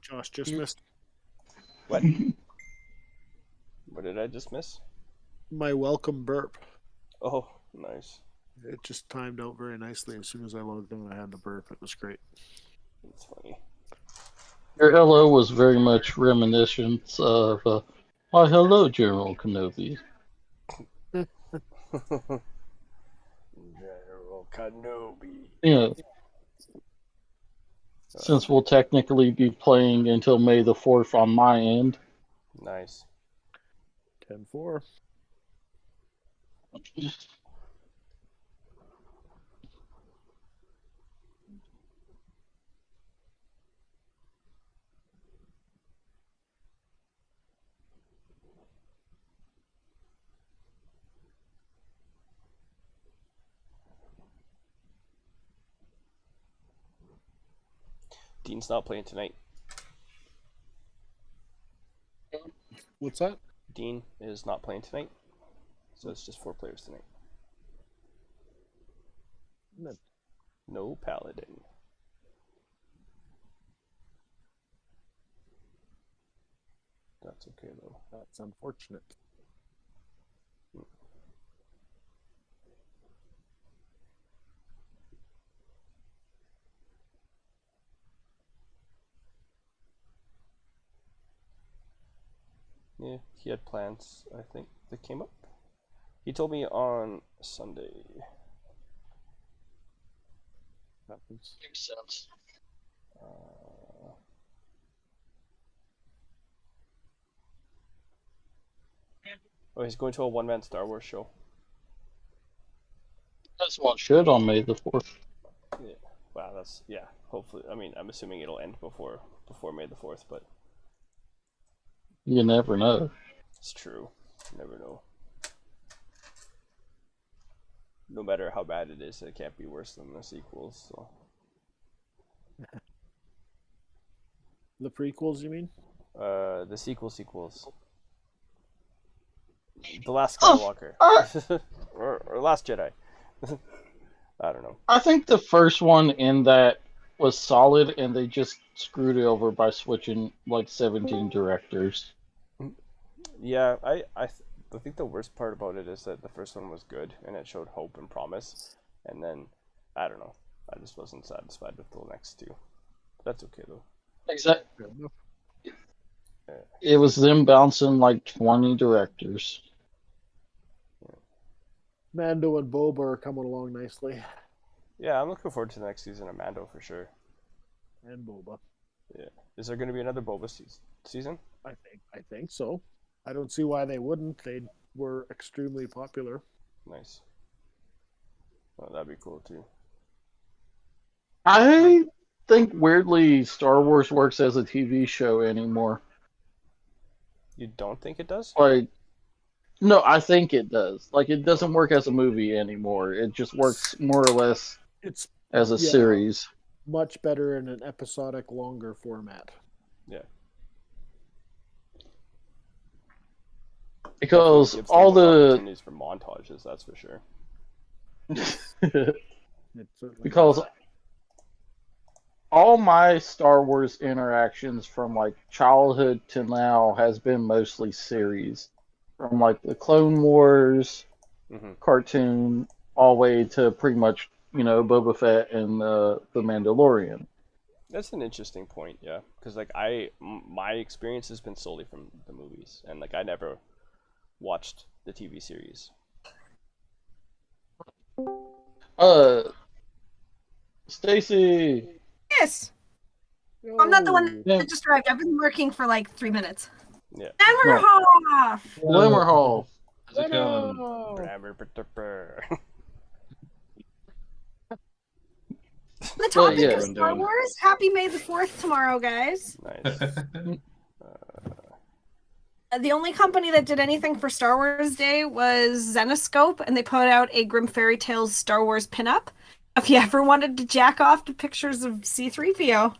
Josh just missed What? What did I just miss? my welcome burp. Oh, nice. It just timed out very nicely. As soon as I logged in, I had the burp. It was great. That's funny. Your hello was very much reminiscent of, why hello, General Kenobi. General Kenobi. Yeah, since we'll technically be playing until May the 4th on my end. Nice. 10-4. Dean's not playing tonight. What's that? Dean is not playing tonight. So it's just 4 players tonight. No Paladin. That's okay though. That's unfortunate. Yeah, he had plans, I think, that came up. He told me on Sunday. Happens. Makes sense. Oh, he's going to a one-man Star Wars show. That's one should on May the 4th. Yeah. Wow, that's yeah. Hopefully, I mean, I'm assuming it'll end before May the 4th, but You never know. it's true. You never know. No matter how bad it is, it can't be worse than the sequels. So The prequels, you mean? the sequels. The Last Skywalker. or Last Jedi. I don't know. I think the first one in that was solid, and they just screwed it over by switching like 17 directors. Yeah, I think the worst part about it is that the first one was good and it showed hope and promise, and then I don't know. I just wasn't satisfied with the next two. That's okay though. Exactly. Good enough. It was them bouncing like 20 directors. Mando and Boba are coming along nicely. Yeah, I'm looking forward to the next season of Mando for sure. And Boba. Yeah. Is there going to be another Boba season? I think so. I don't see why they wouldn't. They were extremely popular. Nice. Oh, that'd be cool too. I think weirdly Star Wars works as a TV show anymore. You don't think it does? Like, no, I think it does. Like, it doesn't work as a movie anymore. It just works more or less It's as a Yeah. series. much better in an episodic, longer format. Yeah. Because Gives them all more the opportunities for montages, that's for sure. It certainly because all my Star Wars interactions from like childhood to now has been mostly series, from like the Clone Wars Hmm. cartoon all the way to pretty much Boba Fett and the Mandalorian. That's an interesting point, yeah. Because like my experience has been solely from the movies, and like I never watched the TV series. Stacy. Yes. I'm not the one Yeah. that just arrived. I've been working for like 3 minutes. Yeah. And we're off. Limmerhall. How's it going? The topic yeah. of Star Wars. Happy May the 4th tomorrow, guys. Nice. The only company that did anything for Star Wars Day was Zenoscope, and they put out a Grim Fairy Tales Star Wars pinup. If you ever wanted to jack off to pictures of C-3PO.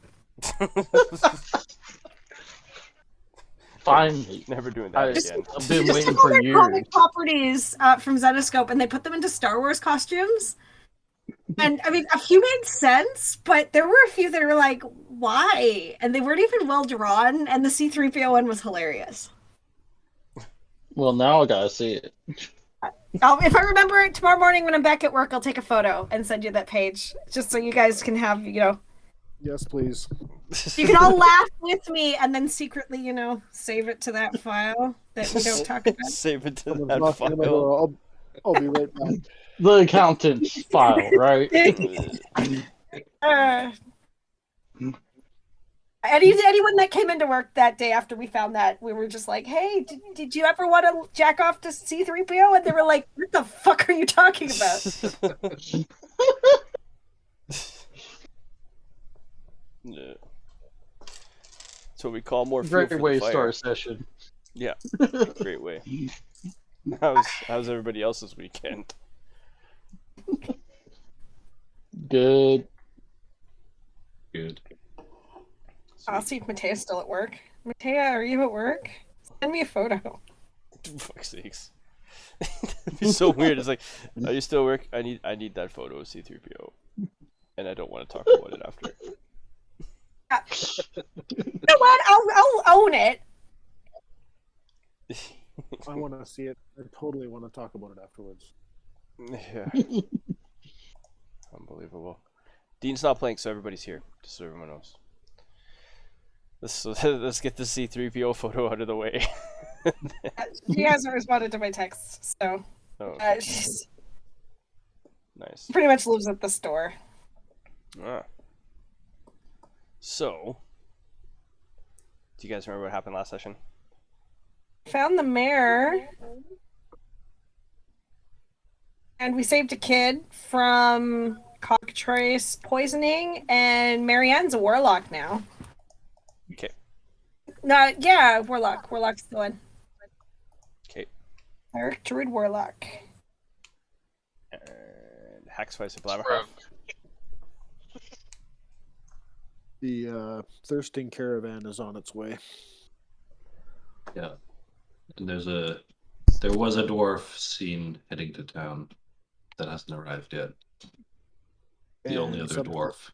Finally. Never doing that Just- again. I've been Just waiting took all for their years. comic properties from Zenoscope, and they put them into Star Wars costumes. And I mean, a few made sense, but there were a few that were like, why? And they weren't even well drawn. And the C3PO one was hilarious. Well, now I gotta see it. If I remember it tomorrow morning when I'm back at work, I'll take a photo and send you that page just so you guys can have, Yes, please. you can all laugh with me and then secretly, save it to that file that we don't talk about. Save it to Someone's that knocking on my file. door. I'll be right back. The accountant's file, right? Anyone that came into work that day after we found that, we were just like, hey, did you ever want to jack off to C3PO? And they were like, what the fuck are you talking about? Yeah. That's what we call more fuel Great for the way to fire. start a session. Yeah, great way. How's everybody else's weekend? Good. Good. I'll see if Matea's still at work. Matea, are you at work? Send me a photo. For fuck's sakes. It'd be so weird. It's like, are you still at work? I need that photo of C3PO. And I don't want to talk about it after. You know what? I'll own it. I want to see it. I totally want to talk about it afterwards. Yeah. Unbelievable. Dean's not playing, so everybody's here, just so everyone knows. Let's get the C3PO photo out of the way. She hasn't responded to my texts, so Oh, she's nice. pretty much lives at the store. Ah. So, do you guys remember what happened last session? Found the mayor, and we saved a kid from cockatrice poisoning, and Marianne's a warlock now. Okay. No, yeah, warlock. Warlock's the one. Okay. Eric Druid Warlock. And Hacksvice and Blabbermouth. The thirsting caravan is on its way. Yeah. And there was a dwarf seen heading to town that hasn't arrived yet. The only And other dwarf.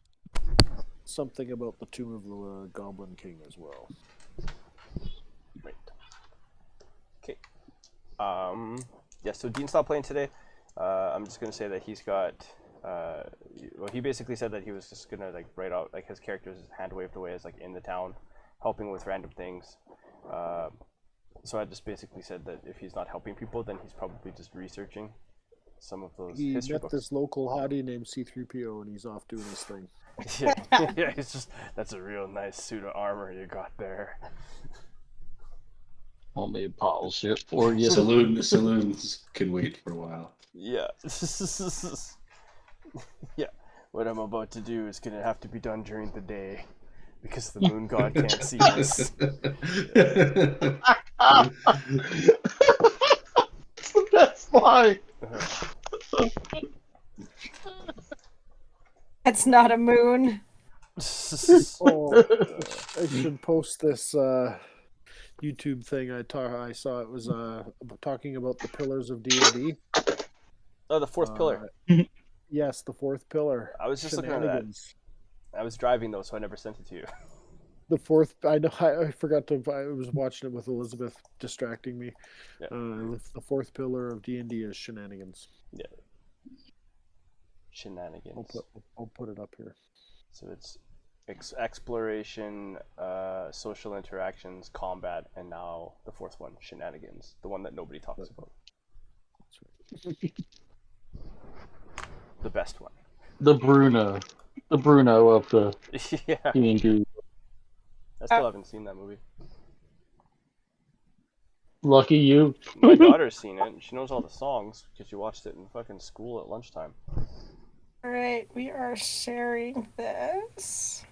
Something about the tomb of the Goblin King as well. Right. Okay. Yeah, so Dean's not playing today. I'm just gonna say that he's got well, he basically said that he was just gonna like write out like his character's hand waved away as like in the town, helping with random things. So I just basically said that if he's not helping people, then he's probably just researching some of those He history met books. this local hottie named C3PO, and he's off doing his thing. Yeah, yeah, it's just that's a real nice suit of armor you got there. Want me to polish it for you? Saloons can wait for a while. Yeah. Yeah. What I'm about to do is gonna have to be done during the day because the moon god can't see us. It's the best line. It's not a moon. Oh, I should post this YouTube thing I saw. It was talking about the pillars of D&D. Oh, the fourth pillar. Yes, the fourth pillar. I was just looking at that. Shenanigans. I was driving though, so I never sent it to you. The fourth. I know. I forgot to. I was watching it with Elizabeth, distracting me. Yeah. The fourth pillar of D&D is shenanigans. Yeah. Shenanigans. I'll put it up here. So it's exploration, social interactions, combat, and now the fourth one, shenanigans. The one that nobody talks about. The best one. The Bruno of the Yeah. D&D. I still haven't seen that movie. Lucky you. My daughter's seen it, and she knows all the songs because she watched it in fucking school at lunchtime. Alright, we are sharing this.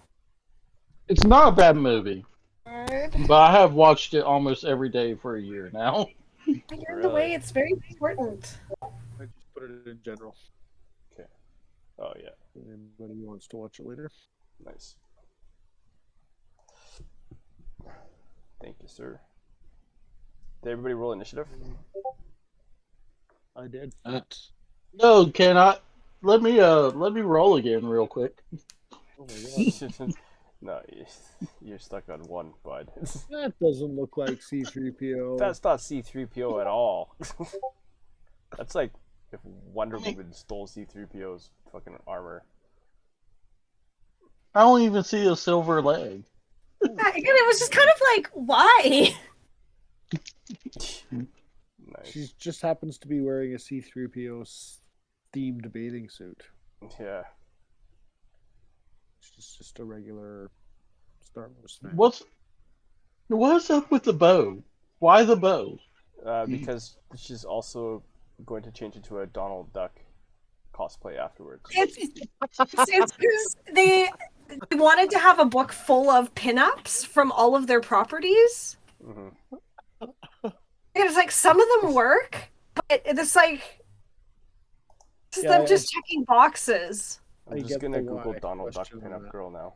It's not a bad movie, Alright. but I have watched it almost every day for a year now. You're in the way, it's very important. I just put it in general. Okay. Oh yeah. Anybody who wants to watch it later. Nice. Thank you, sir. Did everybody roll initiative? I did. No, cannot. let me roll again real quick. Oh my god. No, you're stuck on one, bud. That doesn't look like C3PO. That's not C-3PO at all. That's like if Wonder Woman stole C-3PO's fucking armor. I don't even see a silver leg. Again, it was just kind of like, why? Nice. She just happens to be wearing a C3PO themed bathing suit. Yeah. She's just a regular Star Wars fan. What's up with the bow? Why the bow? Because she's also going to change into a Donald Duck cosplay afterwards. It's because they wanted to have a book full of pinups from all of their properties. Hmm. And it's like some of them work, but it's like it's Yeah, them just checking boxes. I'm I just get gonna the Google why Donald Duck question on pinup that. girl now.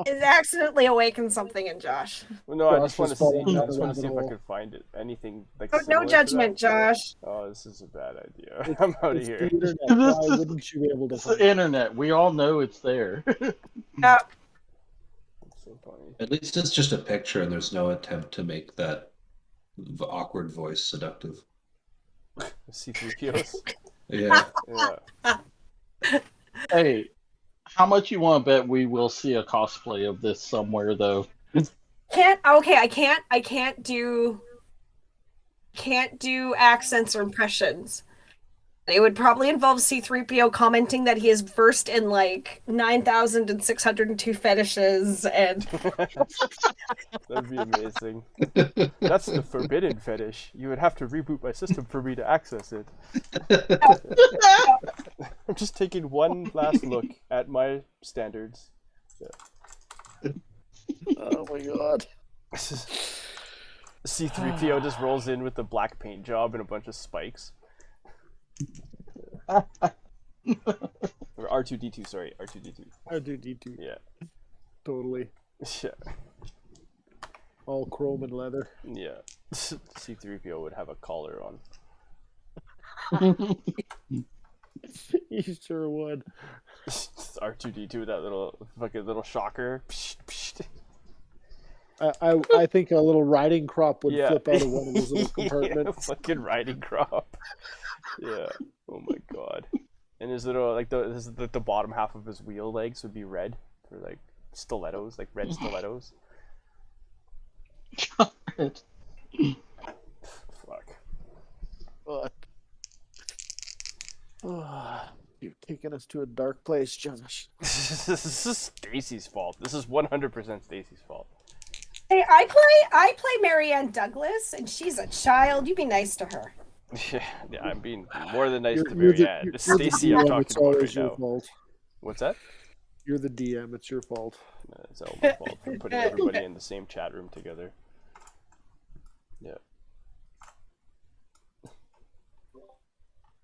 It accidentally awakened something in Josh. Well, no, I Josh just want to is see. falling I down just a want to see if I rabbit could find it. Anything like. Oh, similar no to judgment, that. Josh. Oh, this is a bad idea. I'm out of It's here. the internet. This Why is- wouldn't you be able to It's find the it? internet. We all know it's there. Yeah. It's so funny. At least it's just a picture, and there's no attempt to make that awkward voice seductive. C-3POs. Yeah. Yeah. Hey, how much you want to bet we will see a cosplay of this somewhere though? I can't do accents or impressions. It would probably involve C3PO commenting that he is versed in like 9,602 fetishes and That'd be amazing. That's the forbidden fetish. You would have to reboot my system for me to access it. I'm just taking one last look at my standards. Oh my god. C-3PO just rolls in with the black paint job and a bunch of spikes. Or R2-D2, sorry, R2-D2. R2-D2. Yeah. Totally. Yeah. All chrome and leather. Yeah. C-3PO would have a collar on. You sure would. R2-D2 with that little fucking little shocker. I think a little riding crop would Yeah. flip out of one of his little Yeah, compartments. fucking riding crop. Yeah. Oh my god. And his little like the bottom half of his wheel legs would be red for like stilettos, like red stilettos. Fuck. But you've taken us to a dark place, Josh. This is Stacy's fault. This is 100% Stacy's fault. hey, I play Marianne Douglas and she's a child. You be nice to her. Yeah, I'm being more than nice to You're the- Marianne. you're It's the Stacy I'm DM, talking it's about always right your now. fault. What's that? You're the DM. It's your fault. It's all my fault for putting everybody in the same chat room together. Yeah.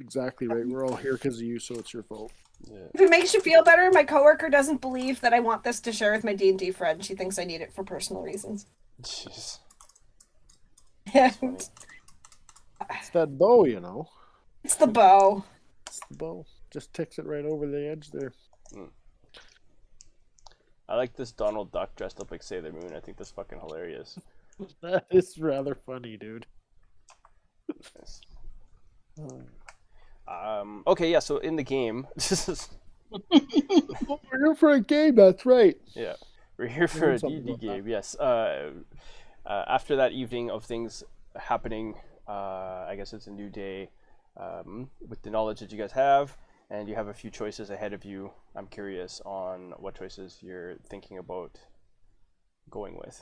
Exactly right. We're all here because of you, so it's your fault. Yeah. If it makes you feel better, my coworker doesn't believe that I want this to share with my D&D friend. She thinks I need it for personal reasons. Jeez. And It's that bow, you know. it's the bow. It's the bow. Just ticks it right over the edge there. I like this Donald Duck dressed up like Sailor Moon. I think that's fucking hilarious. That is rather funny, dude. Nice. Okay, yeah, so in the game, Oh, we're here for a game. That's right. yeah, we're here for learned a something D&D about that. game, yes. After that evening of things happening, I guess it's a new day with the knowledge that you guys have, and you have a few choices ahead of you. I'm curious on what choices you're thinking about going with.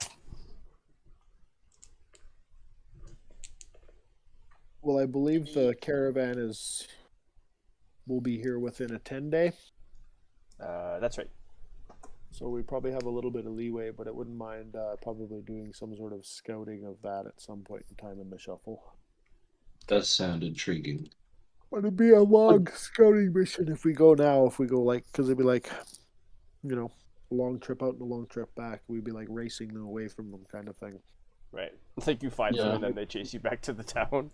Well, I believe the caravan will be here within a 10-day, That's right. so we probably have a little bit of leeway, but I wouldn't mind probably doing some sort of scouting of that at some point in time in the shuffle. Does sound intriguing. But it'd be a long scouting mission if we go now. If we go because it'd be like, you know, a long trip out and a long trip back. We'd be like racing them away from them, kind of thing. Right. It's like you find them Yeah. and then they chase you back to the town.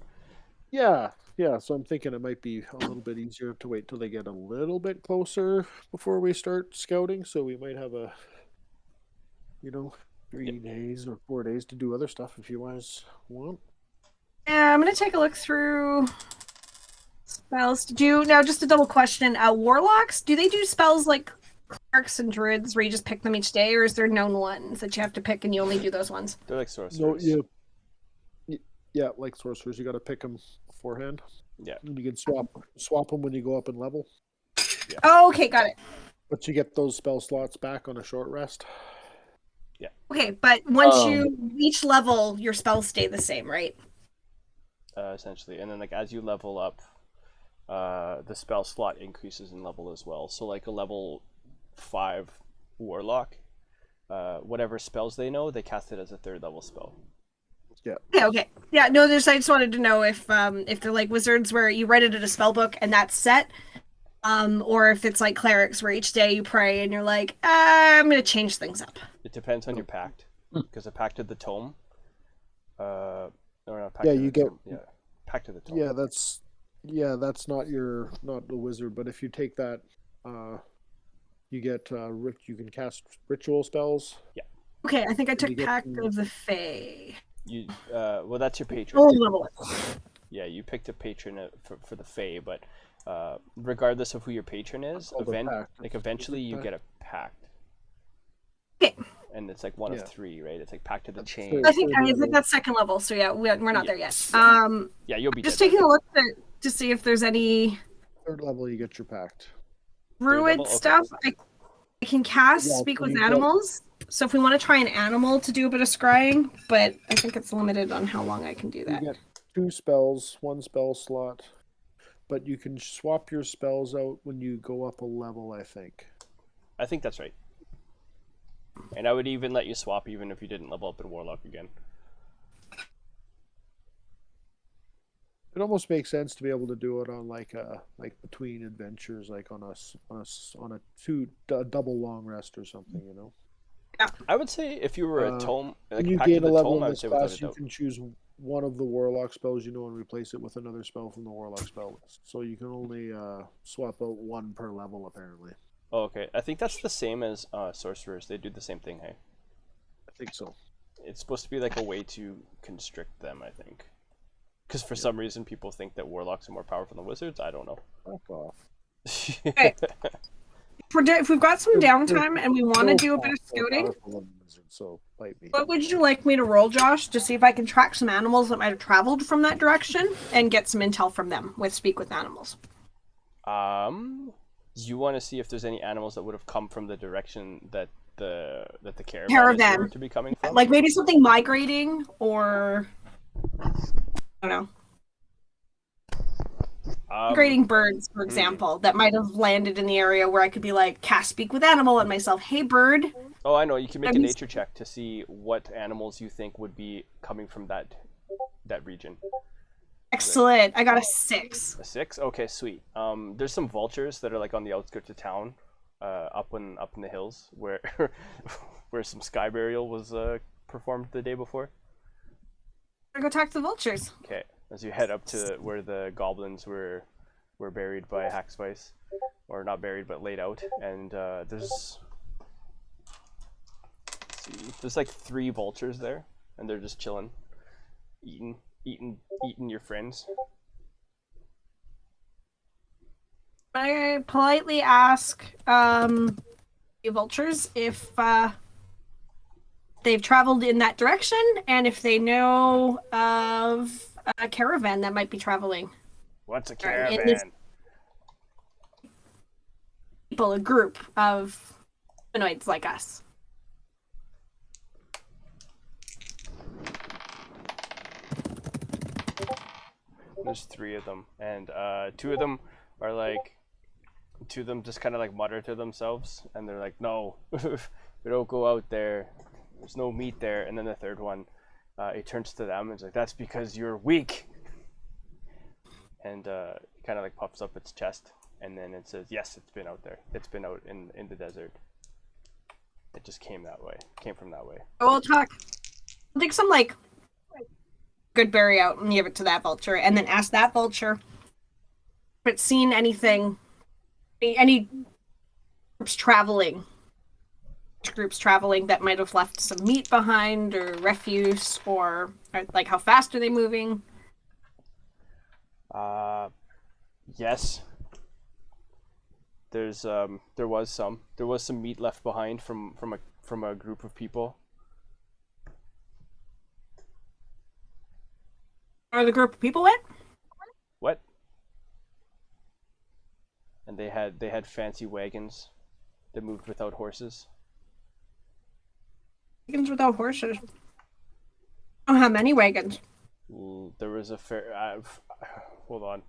Yeah, yeah, so I'm thinking it might be a little bit easier to wait till they get a little bit closer before we start scouting. So we might have a, 3 days or 4 days to do other stuff if you guys want. Yeah, I'm gonna take a look through spells. Just a double question. Warlocks, do they do spells like clerics and druids where you just pick them each day, or is there known ones that you have to pick and you only do those ones? They're like sorcerers. No, yeah, like sorcerers, you got to pick them beforehand. Yeah. And you can swap them when you go up in level, Oh, okay, got it. but you get those spell slots back on a short rest. Okay, but once you reach level, your spells stay the same, right? Essentially, and then like as you level up, the spell slot increases in level as well. So like a level 5 warlock, whatever spells they know, they cast it as a 3rd level spell. Yeah, okay. Yeah, no, I just wanted to know if they're like wizards where you write it in a spell book and that's set, or if it's like clerics where each day you pray and you're like, I'm gonna change things up. It depends on your pact, because a pact of the tome, or not pact Yeah, of you the get- tome, pact of the tome. That's not the wizard, but if you take that, you get you can cast ritual spells. Okay, I think I took You get Pact to- of the Fae. You well, that's your patron. Oh, level. Yeah, you picked a patron for the Fae, but regardless of who your patron is, called a pact. eventually you Pact. get a pact. Okay. And it's like one Yeah. of 3, right? It's like Pact of the That's Chain. third. I think that's second level, so yeah, we're not there yet. Yeah, you'll be Just dead by taking a look to see if there's any 3rd level, you get your pact. druid level? Okay. stuff. I can cast Yeah, speak so with you get- animals. So if we want to try an animal to do a bit of scrying, but I think it's limited on how long I can do You that. get 2 spells, 1 spell slot, but you can swap your spells out when you go up a level, I think. I think that's right. And I would even let you swap even if you didn't level up in Warlock again. It almost makes sense to be able to do it on like between adventures, like on a double long rest or something, I would say if you were a tome, like When you Pact of gain a the level Tome, in I would this say without a class, you doubt. can choose one of the warlock spells, and replace it with another spell from the warlock spell list. So you can only swap out 1 per level, apparently. Oh, okay. I think that's the same as sorcerers. They do the same thing, hey? I think so. It's supposed to be like a way to constrict them, I think. Because for some reason people think that warlocks are more powerful than wizards. I don't know. Fuck off. If we've got some downtime and we want to No do a bit of class more scouting, powerful than wizard, so bite me. what would you like me to roll, Josh, to see if I can track some animals that might have traveled from that direction and get some intel from them with speak with animals? You want to see if there's any animals that would have come from the direction that the caravan is Caravan. rumored to be coming from? Like maybe something migrating or I don't know. Migrating birds, for example, that might have landed in the area where I could be like, cast speak with animal at myself. Hey, bird. Oh, I know. You can make a Have you nature check to see what animals you think would be coming from that region. Excellent. I got a 6. A 6? Okay, sweet. There's some vultures that are like on the outskirts of town, up in the hills where where some sky burial was performed the day before. I go talk to the vultures. Okay, as you head up to where the goblins were buried by Haxvice, or not buried but laid out, and there's like 3 vultures there, and they're just chilling, eating your friends. I politely ask the vultures if they've traveled in that direction and if they know of a caravan that might be traveling. What's a Alright, caravan? it is- People, a group of humanoids like us. There's 3 of them, and 2 of them are like, 2 of them just kind of like mutter to themselves, and they're like, no, we don't go out there, there's no meat there. And then the 3rd one, he turns to them and is like, that's because you're weak. And kind of like puffs up its chest, and then it says, yes, it's been out there, it's been out in the desert, it just came from that way. Oh, we'll talk. I'll take some like good berry out and give it to that vulture, and then ask that vulture if it's seen anything, any groups traveling that might have left some meat behind or refuse, or like how fast are they moving? Yes. There was some meat left behind from a group of people. Are the group of people went? What? And they had fancy wagons that moved without horses. Wagons without horses. Oh, how many wagons? There was a fair. Hold on.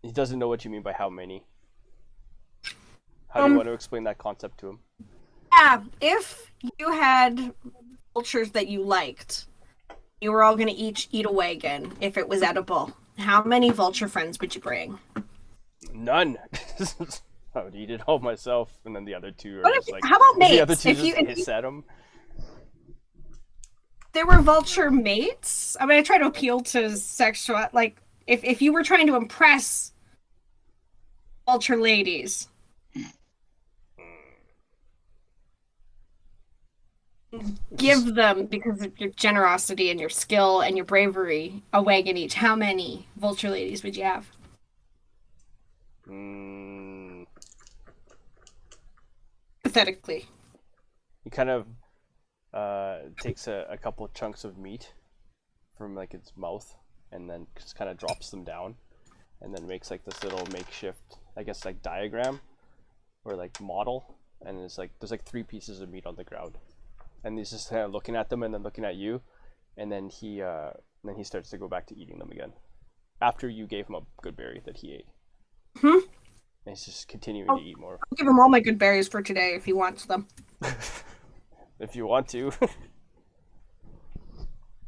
He doesn't know what you mean by how many. How do you want to explain that concept to him? Yeah, if you had vultures that you liked, you were all going to each eat a wagon if it was edible. How many vulture friends would you bring? None. I would eat it all myself, and then the other two are What just if, like. how about mates? The other two if just you hiss at him. there were vulture mates, I mean, I try to appeal to sexual, like, if you were trying to impress vulture ladies, give them, because of your generosity and your skill and your bravery, a wagon each. How many vulture ladies would you have? Pathetically. He kind of takes a couple chunks of meat from like its mouth and then just kind of drops them down and then makes like this little makeshift, I guess, like diagram or like model, and it's like there's like 3 pieces of meat on the ground, and he's just kind of looking at them and then looking at you, and then he starts to go back to eating them again after you gave him a good berry that he ate. And he's just continuing to eat more. I'll give him all my good berries for today if he wants them. If you want to.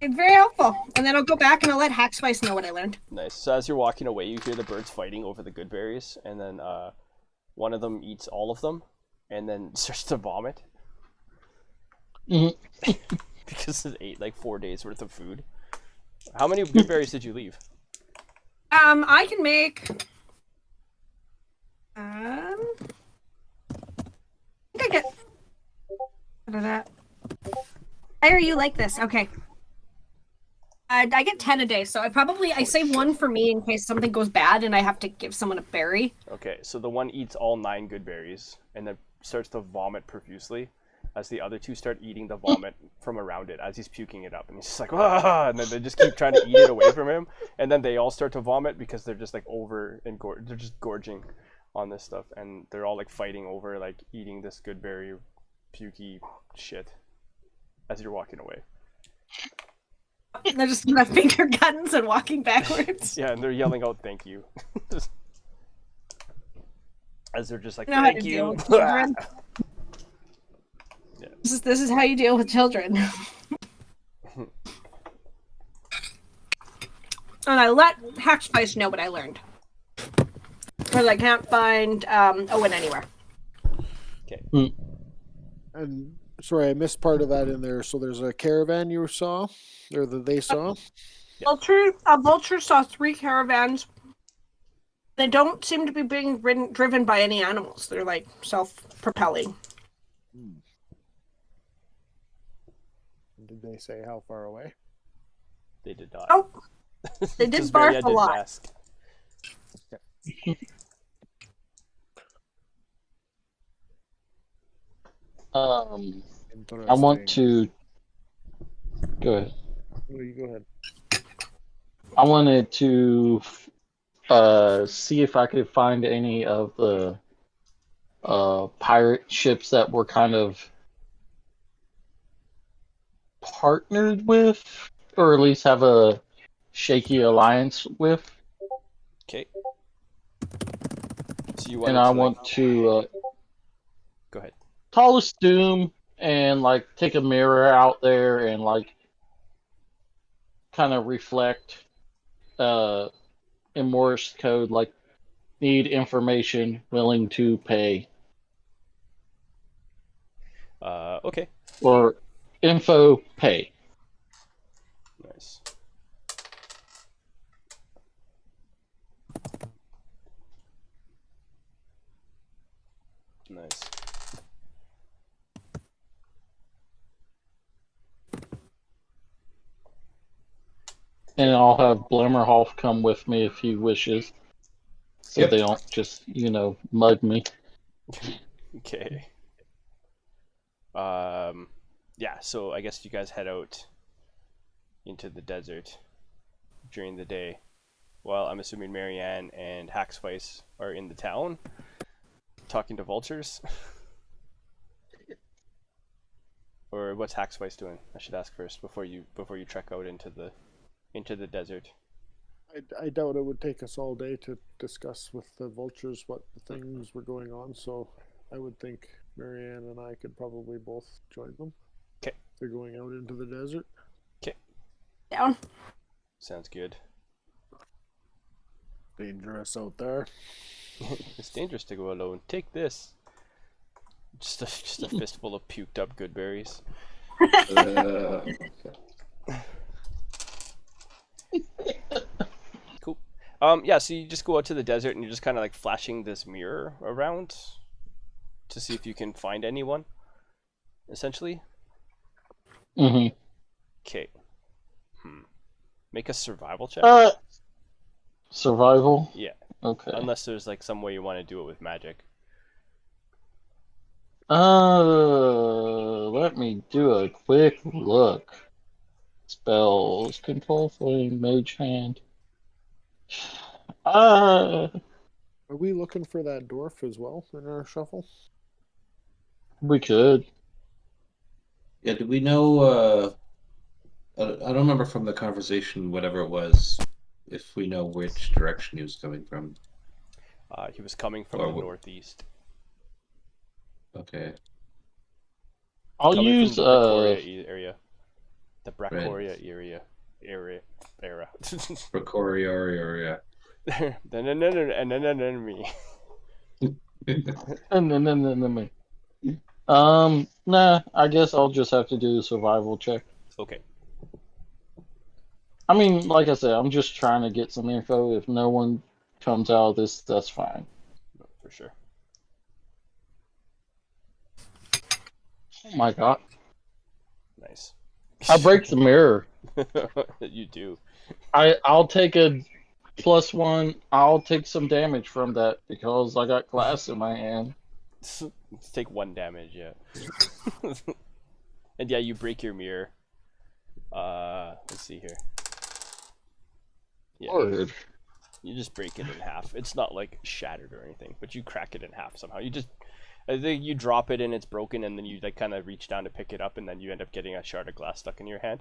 It's very helpful. And then I'll go back and I'll let Hackspice know what I learned. Nice. So as you're walking away, you hear the birds fighting over the good berries, and then one of them eats all of them, and then starts to vomit. Because it ate like 4 days worth of food. How many good berries did you leave? I can make. I think I get. Why are you like this? Okay. I get 10 a day, so I save one for me in case something goes bad and I have to give someone a berry. Okay, so the one eats all 9 good berries and then starts to vomit profusely as the other 2 start eating the vomit from around it as he's puking it up, and he's just like, ah, and then they just keep trying to eat it away from him, and then they all start to vomit because they're just like they're just gorging on this stuff, and they're all like fighting over like eating this good berry pukey shit as you're walking away. They're just my finger guns and walking backwards. Yeah, and they're yelling out "thank you" as they're just like, You know how to "Thank deal you." with children. Yeah. This is how you deal with children. And I let Hackspice know what I learned. Because I can't find Owen anywhere. Okay. And sorry, I missed part of that in there. So there's a caravan you saw, or that they saw. Vulture saw 3 caravans. They don't seem to be being driven by any animals. They're like self-propelling. Did they say how far away? They did not. Oh, they did Just bark Maria a didn't lot. ask. I want to go ahead. Oh, you go ahead. I wanted to see if I could find any of the pirate ships that were kind of partnered with, or at least have a shaky alliance with. Okay. So you want? And I want to Go ahead. Tallest Doom and like take a mirror out there and like kind of reflect in Morse code, like need information, willing to pay. Okay. Or info, pay. Nice. Nice. And I'll have Blammerhoff come with me if he wishes. So Yep. they don't just, mug me. Okay. Yeah, so I guess you guys head out into the desert during the day. Well, I'm assuming Marianne and Hackspice are in the town talking to vultures. Or what's Hackspice doing? I should ask first before you trek out into the desert. I doubt it would take us all day to discuss with the vultures what things were going on, so I would think Marianne and I could probably both join them. 'Kay. They're going out into the desert. Down. Sounds good. Dangerous out there. It's dangerous to go alone. Take this. Just a fistful of puked up good berries. Cool. Yeah, so you just go out to the desert and you're just kind of like flashing this mirror around to see if you can find anyone, essentially. Mm-hmm. Okay. Make a survival check. Survival? Yeah. Okay. Unless there's like some way you want to do it with magic. Let me do a quick look. Spells, control flame, mage hand. Are we looking for that dwarf as well in our shuffle? We could. Yeah, do we know, I don't remember from the conversation, whatever it was, if we know which direction he was coming from. He was coming from Or the what- northeast. Okay. I'll Coming use from the Bracoria area. The Right. Bracoria era. Bracoria. Me. Nah, I guess I'll just have to do a survival check. Okay. I mean, like I said, I'm just trying to get some info. If no one comes out of this, that's fine. For sure. Oh my god. Nice. I break the mirror. You do. I'll take a +1. I'll take some damage from that because I got glass in my hand. Let's take 1 damage, yeah. And yeah, you break your mirror. Let's see here. Yeah. Word. You just break it in half. It's not like shattered or anything, but you crack it in half somehow. I think you drop it and it's broken, and then you like kind of reach down to pick it up, and then you end up getting a shard of glass stuck in your hand.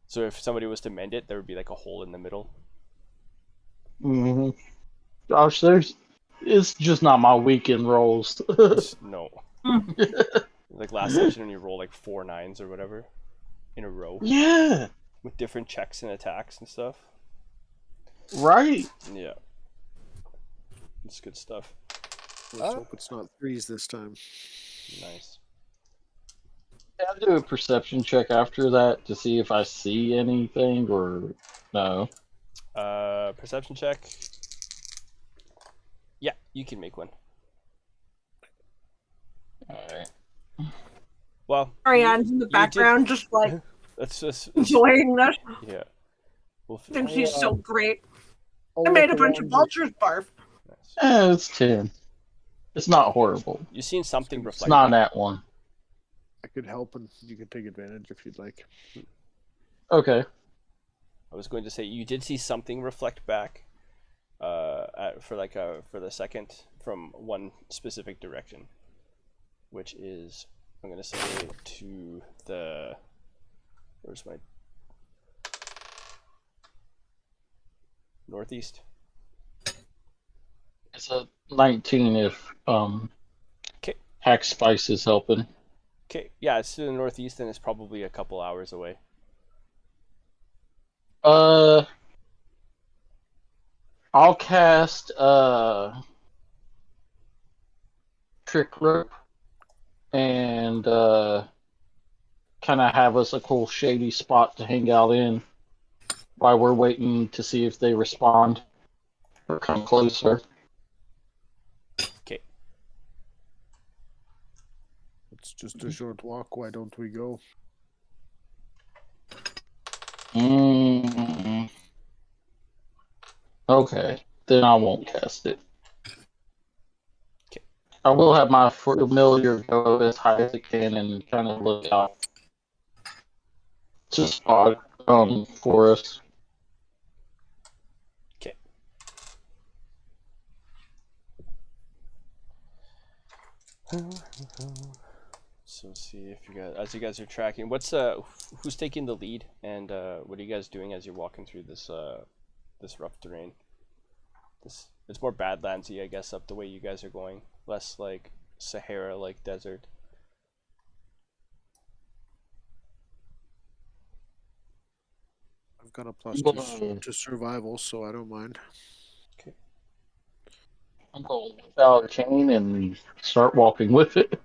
So if somebody was to mend it, there would be like a hole in the middle. Mm-hmm. Gosh, it's just not my weekend rolls. No. Like last session when you roll like 4 9s or whatever in a row Yeah, with different checks and attacks and stuff. right. Yeah. It's good stuff. Let's hope it's not 3s this time. Nice. I'll do a perception check after that to see if I see anything or no. Perception check. Yeah, you can make one. Alright. Well, Ariane's in the did- background, just like that's just enjoying that. yeah. Well, I think she's so great. I'll I made a look bunch of around vultures barf. nice. It's 10. It's not horrible. You've seen something It's reflect. not at 1. I could help, and you could take advantage if you'd like. Okay. I was going to say you did see something reflect back, for the second from one specific direction, which is I'm gonna say to the where's my northeast. It's a 19 if Okay. Hack Spice is helping. Okay, yeah, it's to the northeast and it's probably a couple hours away. I'll cast Trick Rope and kind of have us a cool shady spot to hang out in while we're waiting to see if they respond or come closer. Okay. It's just a short walk. Why don't we go? Mm. Okay, then I won't cast it. Okay. I will have my familiar go as high as it can and kind of look out to spot for us. Okay. So see if you guys, as you guys are tracking, who's taking the lead, and what are you guys doing as you're walking through this this rough terrain? It's more Badlandsy, I guess, up the way you guys are going, less like Sahara, like desert. I've got a plus to survival, so I don't mind. Okay. I'm going to whip out a chain and start walking with it.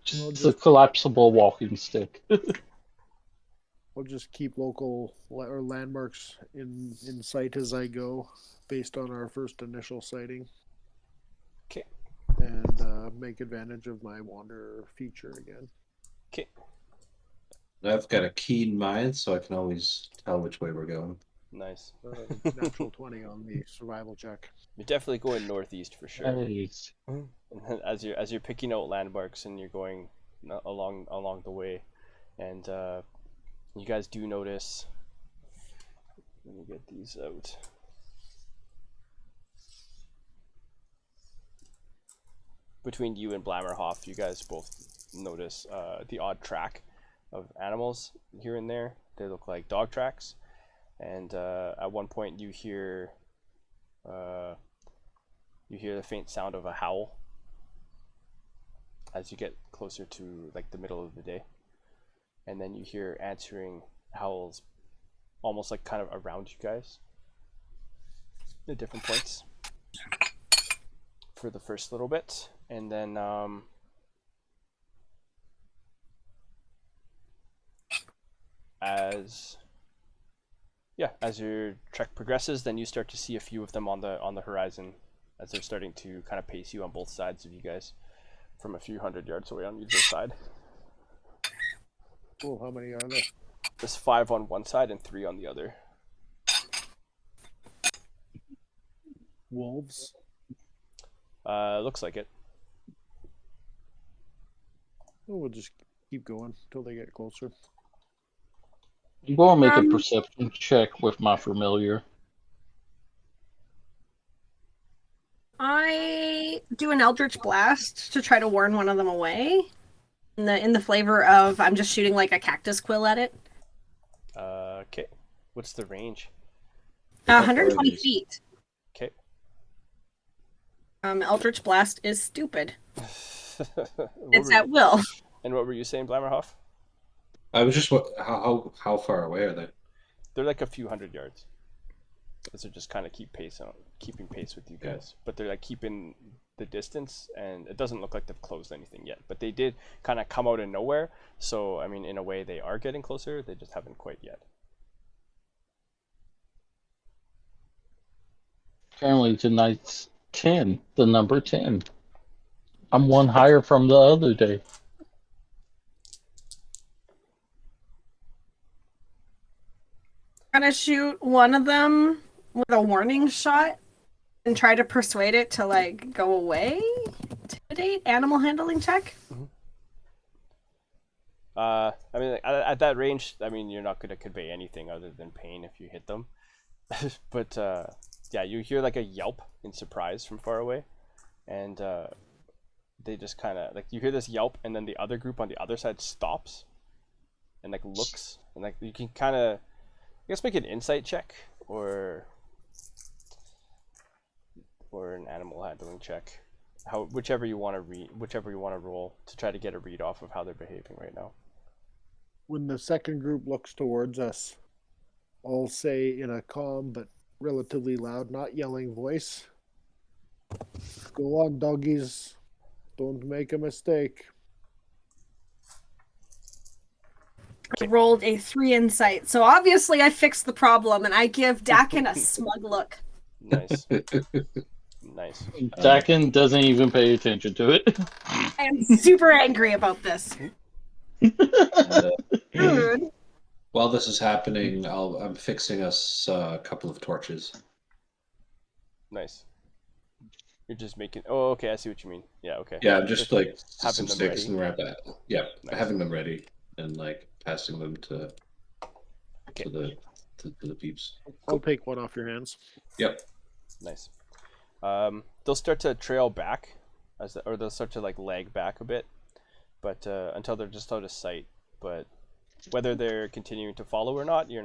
Just a collapsible walking stick. I'll just keep local or landmarks in sight as I go, based on our first initial sighting. Okay. And make advantage of my wanderer feature again. Okay. I've got a keen mind, so I can always tell which way we're going. Nice. Natural 20 on the survival check. You're definitely going northeast for sure. Nice. And then as you're picking out landmarks and you're going along the way, and you guys do notice. Let me get these out. Between you and Blammerhoff, you guys both notice the odd track of animals here and there. They look like dog tracks, and at one point you hear the faint sound of a howl as you get closer to like the middle of the day, and then you hear answering howls almost like kind of around you guys at different points for the first little bit, and then as your trek progresses, then you start to see a few of them on the horizon as they're starting to kind of pace you on both sides of you guys from a few hundred yards away on either side. Cool. How many are there? There's 5 on one side and 3 on the other. Wolves. Looks like it. Oh, we'll just keep going until they get closer. I'm going to make a perception check with my familiar. I do an Eldritch Blast to try to warn one of them away. In the flavor of I'm just shooting like a cactus quill at it. Okay. What's the range? 120 feet. Okay. Eldritch Blast is stupid. It's What at will. And what were you saying, Blammerhoff? I was just how far away are they? They're like a few hundred yards. Because they're just kind of keeping pace with you guys. But they're like keeping the distance, and it doesn't look like they've closed anything yet. But they did kind of come out of nowhere. So, I mean, in a way, they are getting closer. They just haven't quite yet. Apparently tonight's 10, the number 10. I'm one higher from the other day. I'm gonna shoot one of them with a warning shot and try to persuade it to like go away. Intimidate animal handling check. I mean, at that range, I mean, you're not going to convey anything other than pain if you hit them. But yeah, you hear like a yelp in surprise from far away, and they just kind of like you hear this yelp, and then the other group on the other side stops and like looks, and like you can kind of, I guess, make an insight check or an animal handling check, whichever you want to roll to try to get a read off of how they're behaving right now. When the second group looks towards us, I'll say in a calm but relatively loud, not yelling voice, "Go on, doggies. Don't make a mistake." I rolled a 3 insight. So obviously I fixed the problem, and I give Dakin a smug look. Nice. Nice. Dakin doesn't even pay attention to it. I am super angry about this. Rude. While this is happening, I'm fixing us a couple of torches. Nice. You're just making. Oh, okay. I see what you mean. Yeah. Okay. Yeah, I'm just like having some them sticks ready. and wrap that. Yeah, Nice. having them ready and like passing them to Okay. to the peeps. I'll take one off your hands. Yep. Nice. They'll start to trail back, or they'll start to like lag back a bit, but until they're just out of sight. But whether they're continuing to follow or not, you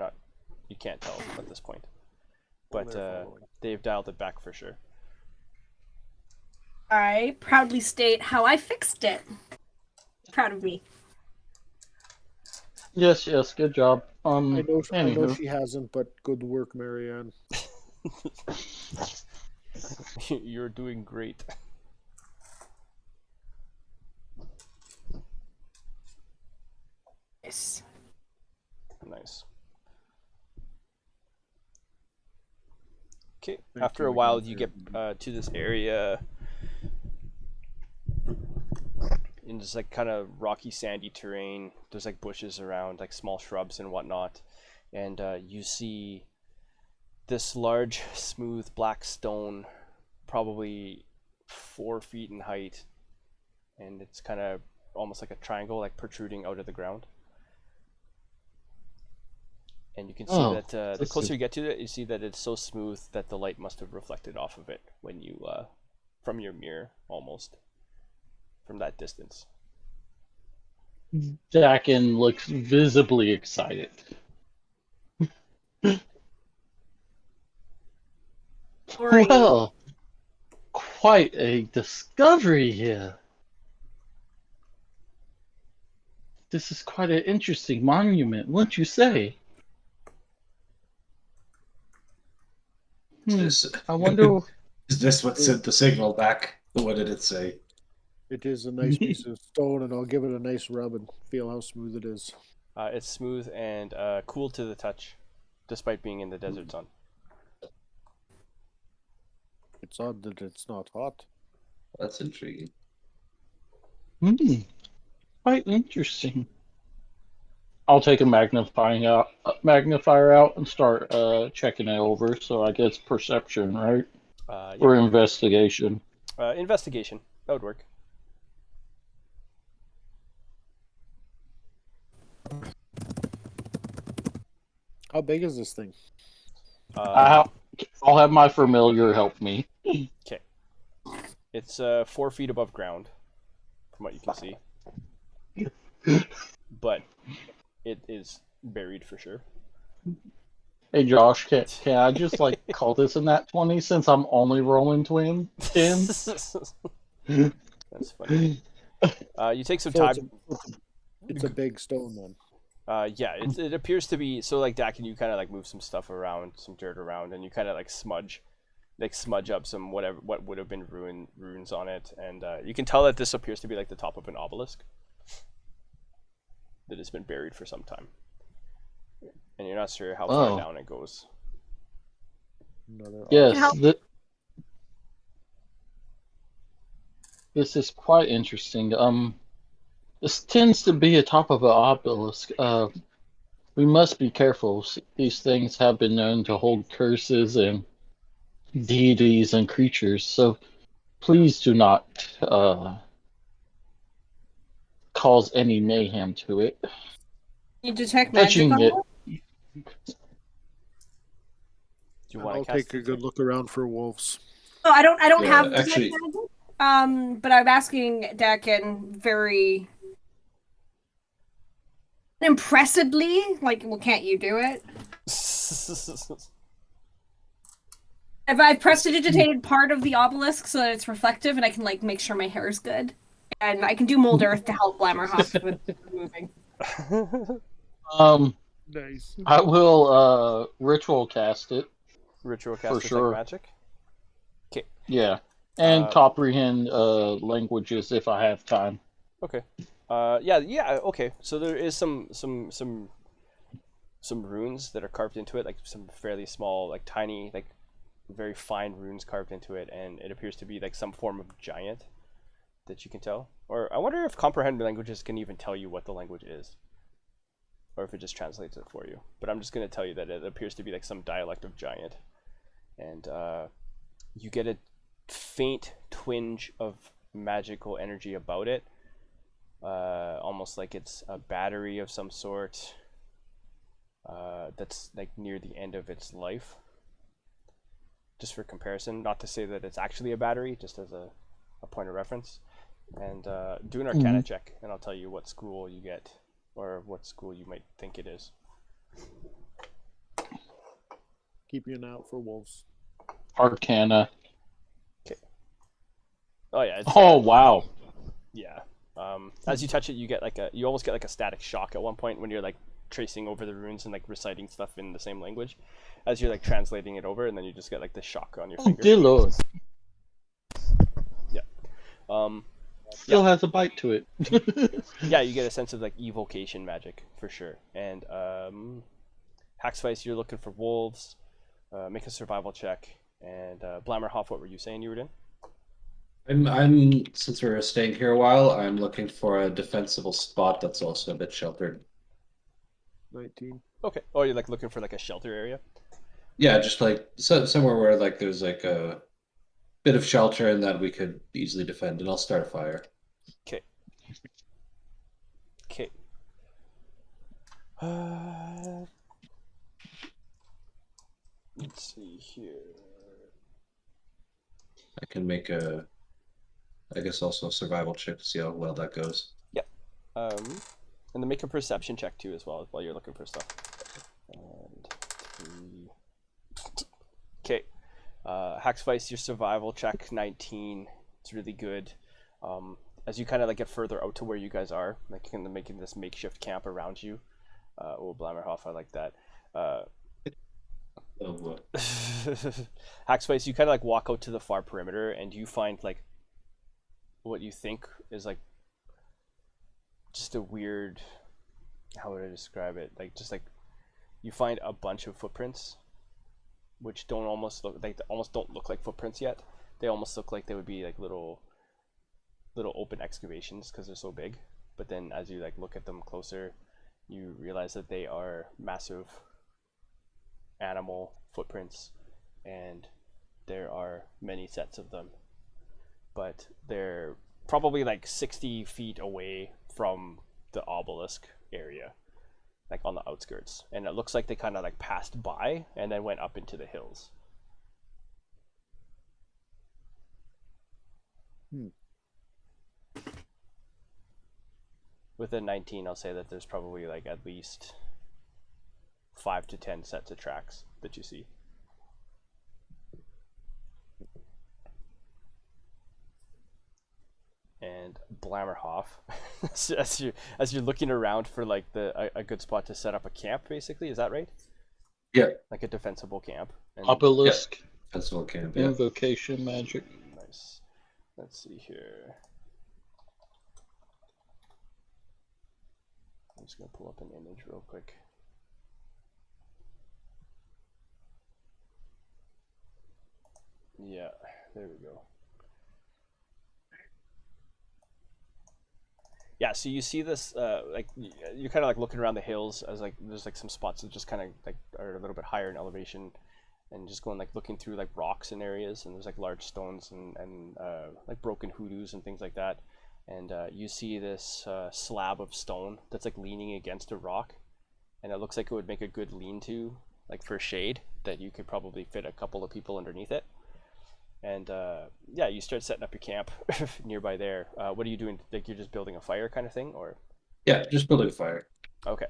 can't tell at this point. But they've dialed it back for sure. I proudly state how I fixed it. Proud of me. Yes, good job. I know Anywho. she hasn't, but good work, Marianne. You're doing great. Yes. Nice. Okay. Thank After you a while, again you for get to this area in just like kind of rocky, sandy terrain. There's like bushes around, like small shrubs and whatnot, and you see this large, smooth black stone, probably 4 feet in height, and it's kind of almost like a triangle, like protruding out of the ground. And you can see that the closer you get to it, you see that it's so smooth that the light must have reflected off of it when you, from your mirror, almost, from that distance. Dakin looks visibly excited. Sorry. Well, quite a discovery here. This is quite an interesting monument, wouldn't you say? I wonder. Is this what sent the signal back? What did it say? It is a nice piece of stone, and I'll give it a nice rub and feel how smooth it is. It's smooth and cool to the touch, despite being in the desert sun. It's odd that it's not hot. That's intriguing. Quite interesting. I'll take a magnifier out and start checking it over. So I guess perception, right? Yeah. Or investigation. Investigation. That would work. How big is this thing? I'll have my familiar help me. Okay. It's 4 feet above ground, from what you can see. But it is buried for sure. Hey Josh, can I just like call this in that 20 since I'm only rolling twin tens? That's funny. You take some So time. it's a big stone then. Yeah, it appears to be so. Like Dakin, you kind of like move some stuff around, some dirt around, and you kind of like smudge up some what would have been runes on it, and you can tell that this appears to be like the top of an obelisk that has been buried for some time, and you're not sure how far down it goes. Yes, this is quite interesting. This tends to be atop of an obelisk. We must be careful. These things have been known to hold curses and deities and creatures, so please do not cause any mayhem to it. You detect magic Touching on it. it? Do you want I'll to cast take a good look around for wolves. Oh, I don't Yeah, have actually- detect magic. But I'm asking Dakin very impressively, like, well, can't you do it? I've prestidigitated part of the obelisk so that it's reflective, and I can like make sure my hair is good, and I can do mold earth to help Blammerhoff with moving. Nice. I will ritual cast it. Ritual cast sure. magic. Yeah, and comprehend languages if I have time. Okay. Yeah. Okay. So there is some runes that are carved into it, like some fairly small, like tiny, like very fine runes carved into it, and it appears to be like some form of giant that you can tell. Or I wonder if comprehend languages can even tell you what the language is, or if it just translates it for you. But I'm just gonna tell you that it appears to be like some dialect of giant, and you get a faint twinge of magical energy about it, almost like it's a battery of some sort. That's like near the end of its life. Just for comparison, not to say that it's actually a battery, just as a point of reference. And do an Arcana check, and I'll tell you what school you get, or what school you might think it is. Keep an eye out for wolves. Arcana. Oh yeah. It's, Oh wow. yeah. As you touch it, you almost get like a static shock at one point when you're like tracing over the runes and like reciting stuff in the same language, as you're like translating it over, and then you just get like this shock on your Oh finger. dear lord. Still has a bite to it. Yeah, you get a sense of like evocation magic for sure. And Haxvice, you're looking for wolves. Make a survival check. And Blammerhoff, what were you saying you were doing? I'm since we're staying here a while, I'm looking for a defensible spot that's also a bit sheltered. 19. Okay. Oh, you're like looking for like a shelter area? Yeah, just like somewhere where like there's like a bit of shelter and that we could easily defend, and I'll start a fire. Okay. Okay. Let's see here. I can make I guess also a survival check to see how well that goes. And then make a perception check too as well while you're looking for stuff. And 3. Okay. Haxvice, your survival check 19. It's really good. As you kind of like get further out to where you guys are, like kind of making this makeshift camp around you. Blammerhoff, I like that. Haxvice, you kind of like walk out to the far perimeter, and you find like what you think is like just a weird, how would I describe it? Like just like you find a bunch of footprints, which almost don't look like footprints yet. They almost look like they would be like little open excavations because they're so big. But then as you like look at them closer, you realize that they are massive animal footprints, and there are many sets of them. But they're probably like 60 feet away from the obelisk area, like on the outskirts, and it looks like they kind of like passed by and then went up into the hills. With a 19, I'll say that there's probably like at least 5 to 10 sets of tracks that you see. And Blammerhoff, as you're looking around for like a good spot to set up a camp, basically, is that right? Yeah. Like a defensible camp. And Obelisk. Festival camp, yeah. Invocation magic. nice. Let's see here. I'm just gonna pull up an image real quick. Yeah, there we go. Yeah, so you see this, like you're kind of like looking around the hills as like there's like some spots that just kind of like are a little bit higher in elevation, and just going like looking through like rocks and areas, and there's like large stones and like broken hoodoos and things like that, and you see this slab of stone that's like leaning against a rock, and it looks like it would make a good lean-to, like for shade, that you could probably fit a couple of people underneath it. And yeah, you start setting up your camp nearby there. What are you doing? Like you're just building a fire kind of thing, or? Yeah, just building a fire. Okay.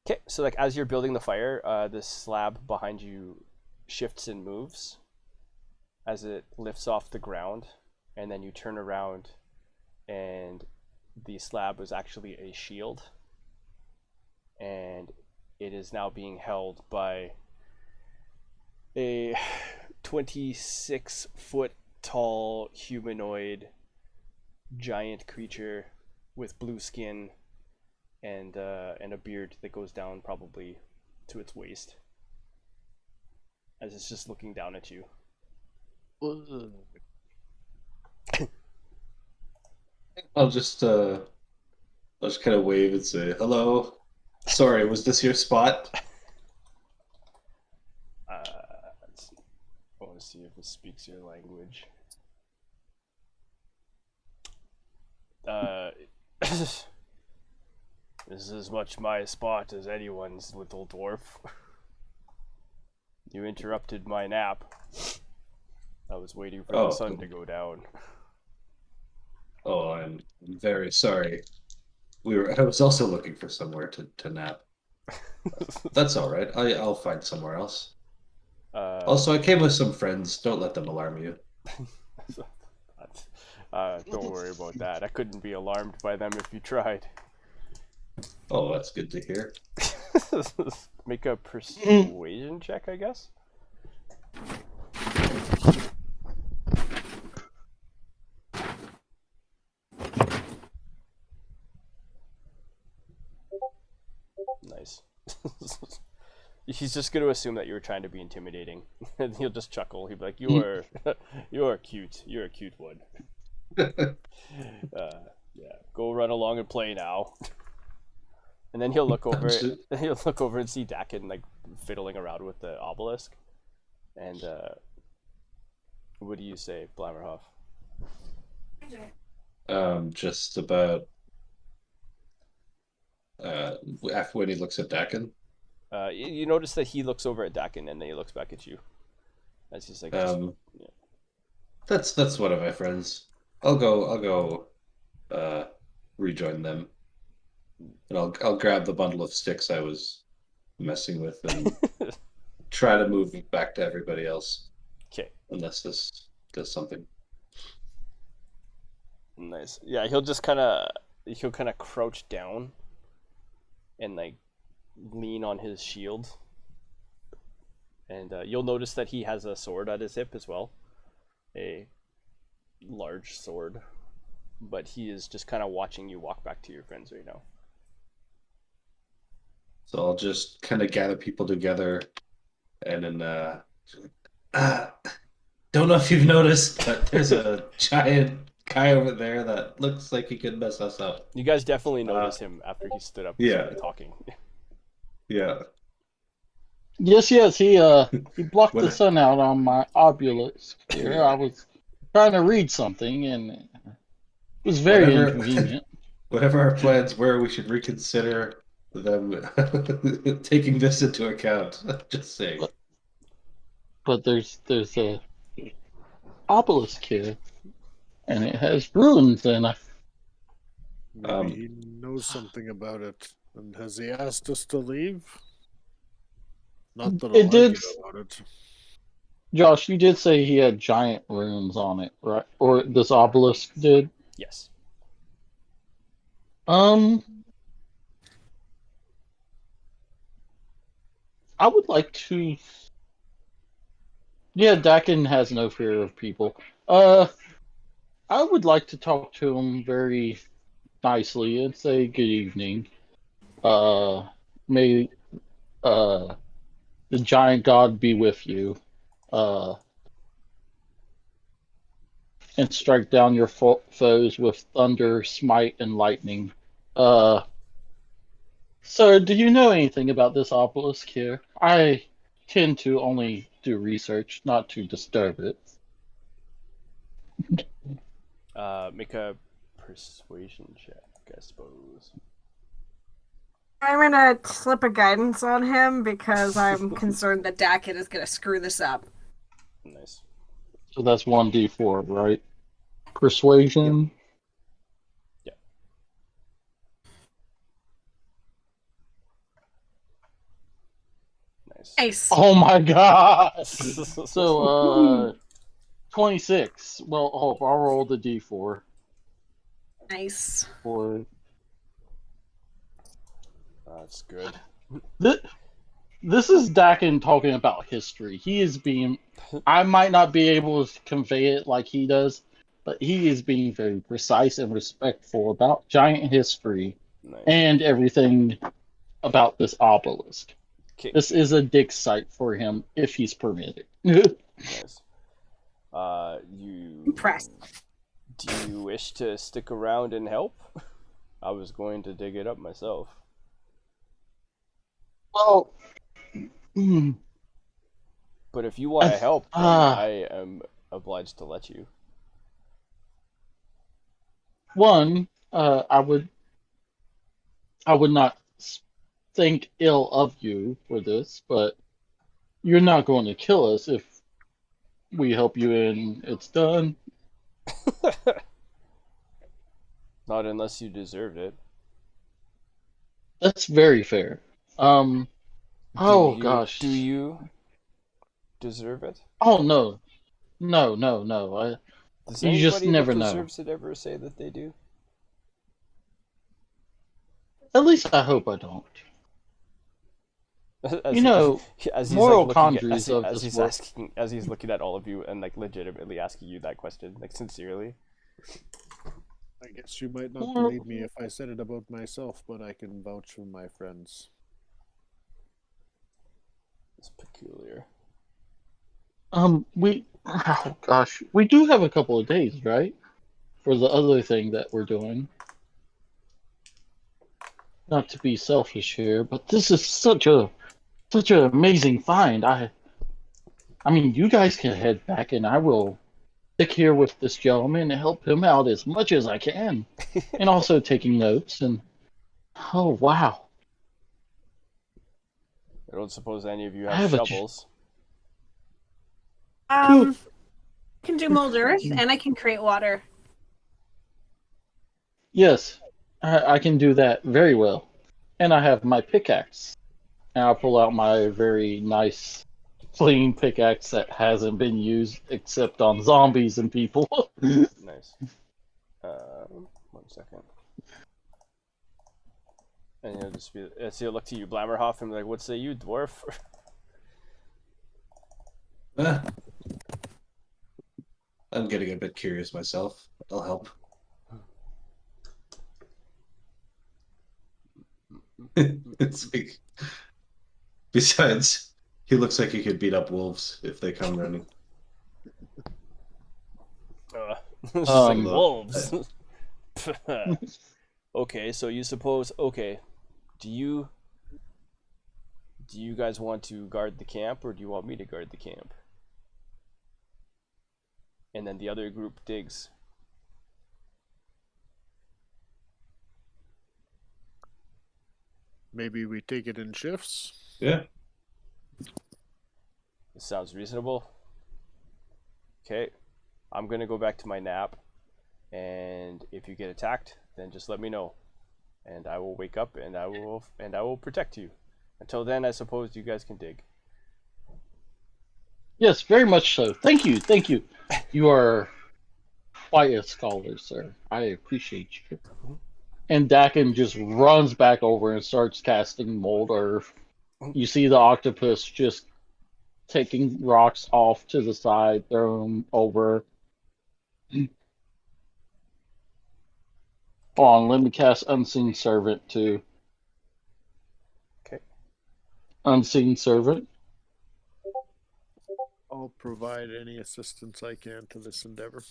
Okay, so like as you're building the fire, this slab behind you shifts and moves as it lifts off the ground, and then you turn around, and the slab was actually a shield, and it is now being held by a 26-foot tall humanoid giant creature with blue skin and a beard that goes down probably to its waist, as it's just looking down at you. I'll just kind of wave and say, "Hello. Sorry, was this your spot?" Let's see. I want to see if it speaks your language. This is as much my spot as anyone's, little dwarf. You interrupted my nap. I was waiting for the sun to go down. Oh, I'm very sorry. I was also looking for somewhere to nap. That's all right. I'll find somewhere else. Also, I came with some friends. Don't let them alarm you. Don't worry about that. I couldn't be alarmed by them if you tried. Oh, that's good to hear. Make a persuasion check, I guess. Nice. He's just going to assume that you were trying to be intimidating, and he'll just chuckle. He'll be like, "You are, you are cute. You're a cute one." Yeah, go run along and play now. And then he'll look over. He'll look over and see Dakin like fiddling around with the obelisk. And what do you say, Blammerhoff? Just about after when he looks at Dakin. You notice that he looks over at Dakin and then he looks back at you. As he's like, yeah. That's one of my friends. I'll go rejoin them. And I'll grab the bundle of sticks I was messing with and try to move it back to everybody else. Okay. Unless this does something. Nice. Yeah, he'll kind of crouch down and like lean on his shield. And you'll notice that he has a sword at his hip as well. A large sword. But he is just kind of watching you walk back to your friends right now. So I'll just kind of gather people together and then don't know if you've noticed, but there's a giant guy over there that looks like he could mess us up. You guys definitely notice him after he stood up and started talking. Yeah. Yes, he blocked the sun out on my obelisk here. I was trying to read something and it was very inconvenient. Whatever our plans were, we should reconsider them taking this into account. Just saying. But there's a obelisk here, and it has ruins in it. Maybe he knows something about it. And has he asked us to leave? Not that I'll argue about it. Josh, you did say he had giant runes on it, right? Or this obelisk did? Yes. I would like to. Yeah, Dakin has no fear of people. I would like to talk to him very nicely and say good evening. May the giant god be with you. And strike down your foes with thunder, smite, and lightning. Sir, do you know anything about this obelisk here? I tend to only do research, not to disturb it. Make a persuasion check, I suppose. I'm gonna slip a guidance on him because I'm concerned that Dakin is gonna screw this up. Nice. So that's 1d4, right? Persuasion? Yeah. Nice. Oh my god! So, 26. Well, I'll roll the d4. Nice. That's good. This is Dakin talking about history. He is being... I might not be able to convey it like he does, but he is being very precise and respectful about giant history Nice. and everything about this obelisk. Okay. This is a dig site for him if he's permitted. Nice. You Impressed. do you wish to stick around and help? I was going to dig it up myself. Well, hmm, But if you want to help, then ah. I am obliged to let you. one, I would not think ill of you for this, but you're not going to kill us if we help you and it's done. Not unless you deserved it. That's very fair. Oh gosh. Do you deserve it? Oh no, no. Does You just anybody never that know. deserves it ever say that they do? At least I hope I don't. As You know, as he's moral like looking at, conjuries of this he's world. asking, as he's looking at all of you and like legitimately asking you that question, like sincerely. I guess you might not Well- believe me if I said it about myself, but I can vouch for my friends. It's peculiar. Oh gosh, we do have a couple of days, right? For the other thing that we're doing. Not to be selfish here, but this is such an amazing find. I mean, you guys can head back, and I will stick here with this gentleman and help him out as much as I can, and also taking notes. And oh wow, I don't suppose any of you I have have a shovels. Can do mold earth, and I can create water. yes, I can do that very well, and I have my pickaxe. And I'll pull out my very nice, clean pickaxe that hasn't been used except on zombies and people. Nice. 1 second. And you'll just be, so you'll look to you, Blammerhoff, and be like, "What say you, dwarf?" Ah. I'm getting a bit curious myself. I'll help. It's like, besides, he looks like he could beat up wolves if they come running. It's like Um, wolves. Okay, so you suppose? Okay, do you guys want to guard the camp, or do you want me to guard the camp? And then the other group digs. Maybe we take it in shifts. Yeah. This sounds reasonable. Okay, I'm gonna go back to my nap, and if you get attacked, then just let me know, and I will wake up and I will protect you. Until then, I suppose you guys can dig. yes, very much so. Thank you, thank you. You are quite a scholar, sir. I appreciate you. And Dakin just runs back over and starts casting mold earth. You see the octopus just taking rocks off to the side, throw them over. Hold on, let me cast Unseen Servant too. Okay. Unseen Servant. I'll provide any assistance I can to this endeavor.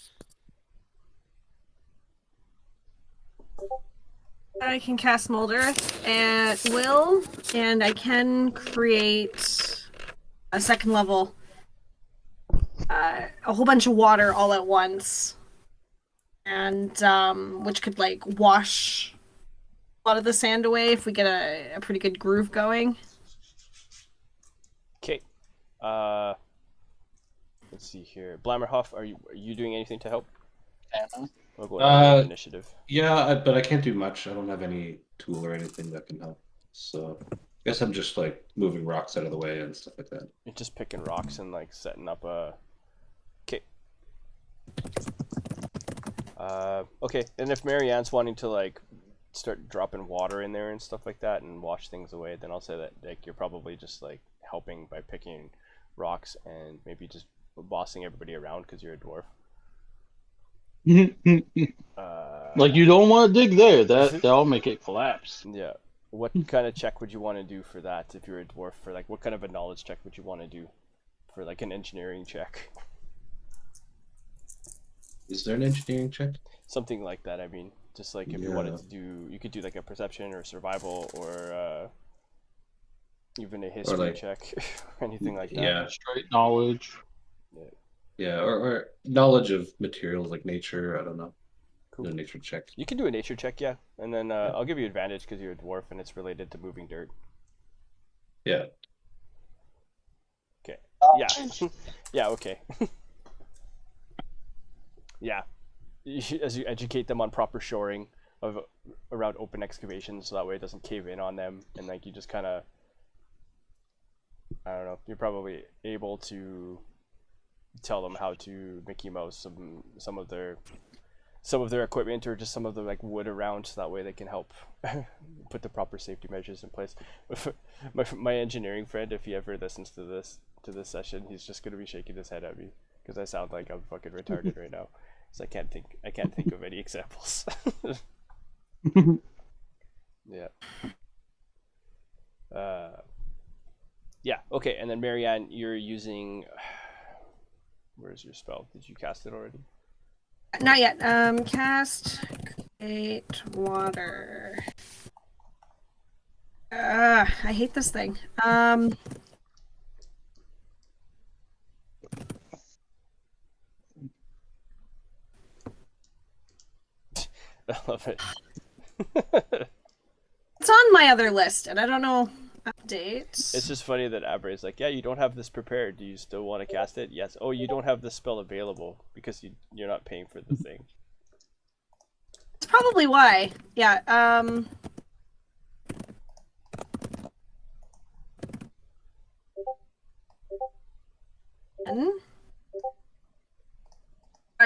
I can cast mold earth at will, and I can create a second level, a whole bunch of water all at once, and which could like wash a lot of the sand away if we get a pretty good groove going. Okay. Let's see here. Blammerhoff, are you doing anything to help? Anna. We'll go ahead with initiative. Yeah, but I can't do much. I don't have any tool or anything that can help. So I guess I'm just like moving rocks out of the way and stuff like that. You're just picking rocks and like setting up a. Okay. Okay, and if Marianne's wanting to like start dropping water in there and stuff like that and wash things away, then I'll say that like you're probably just like helping by picking rocks and maybe just bossing everybody around because you're a dwarf. Like you don't want to dig there. That'll make it collapse. Yeah. What kind of check would you want to do for that if you're a dwarf? For like, what kind of a knowledge check would you want to do for like an engineering check? Is there an engineering check? Something like that. I mean, just like if you wanted to do, you could do like a perception or survival or even a history like- check, or anything like that. Yeah, Straight knowledge. yeah, or knowledge of materials like nature. I don't know. Cool. No nature check. You can do a nature check, yeah, and then I'll give you advantage because you're a dwarf and it's related to moving dirt. Yeah. Okay. Yeah. Yeah. Okay. Yeah. As you educate them on proper shoring of around open excavations, so that way it doesn't cave in on them, and like you just kind of, I don't know, you're probably able to tell them how to Mickey Mouse some of their equipment, or just some of the like wood around, so that way they can help put the proper safety measures in place. My engineering friend, if he ever listens to this session, he's just gonna be shaking his head at me because I sound like I'm fucking retarded right now. So I can't think of any examples. Yeah. Yeah. Okay. And then Marianne, you're using. Where's your spell? Did you cast it already? Not yet. Cast create water. I hate this thing. I love it. It's on my other list, and I don't know updates. It's just funny that Abray's like, yeah, you don't have this prepared. Do you still want to cast it? Yes. Oh, you don't have this spell available because you're not paying for the thing. It's probably why. Yeah.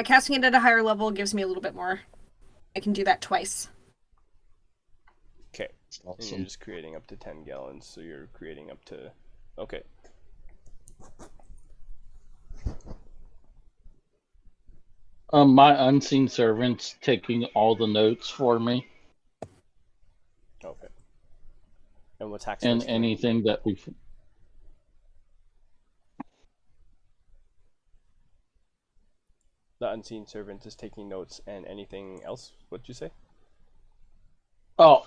Casting it at a higher level gives me a little bit more. I can do that twice. Okay. And Awesome. you're just creating up to 10 gallons, so you're creating up to. Okay. My unseen servant's taking all the notes for me, Okay. And what's Hack's and first doing? anything that we. The unseen servant is taking notes, and anything else? What'd you say? Oh,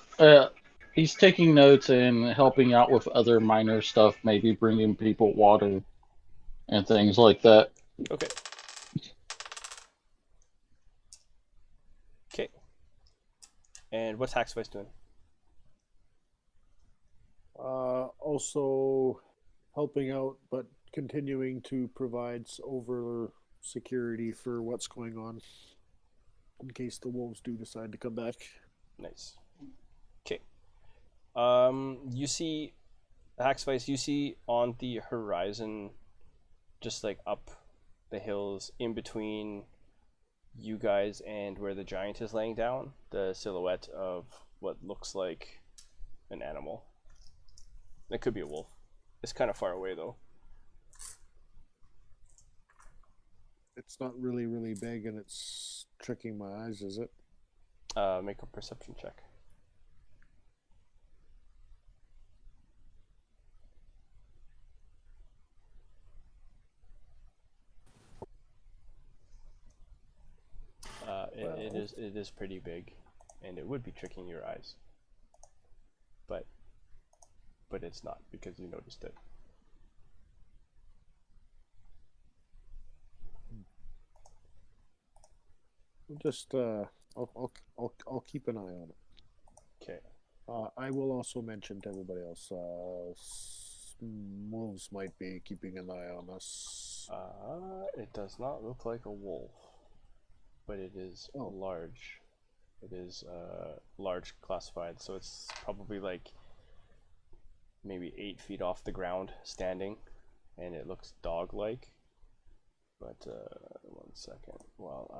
he's taking notes and helping out with other minor stuff, maybe bringing people water and things like that. Okay. Okay. And what's Hack's doing? Also helping out, but continuing to provide over security for what's going on in case the wolves do decide to come back. Nice. Okay. You see, Hack's, you see on the horizon, just like up the hills in between you guys and where the giant is laying down, the silhouette of what looks like an animal. It could be a wolf. It's kind of far away though. It's not really, really big, and it's tricking my eyes, is it? Make a perception check. It is pretty big, and it would be tricking your eyes. But it's not because you noticed it. Just I'll keep an eye on it. Okay. I will also mention to everybody else. Wolves might be keeping an eye on us. It does not look like a wolf, but it is Oh. large. It is large classified, so it's probably like maybe 8 feet off the ground standing, and it looks dog-like. But 1 second while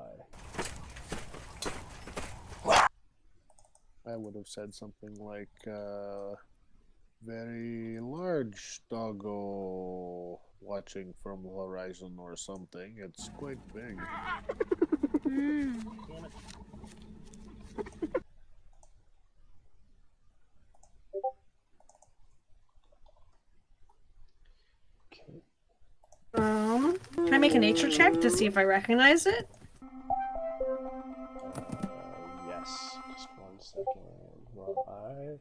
I would have said something like very large doggo watching from the horizon or something. It's quite big. Okay. Can I make a nature check to see if I recognize it? Yes. Just 1 second. Well,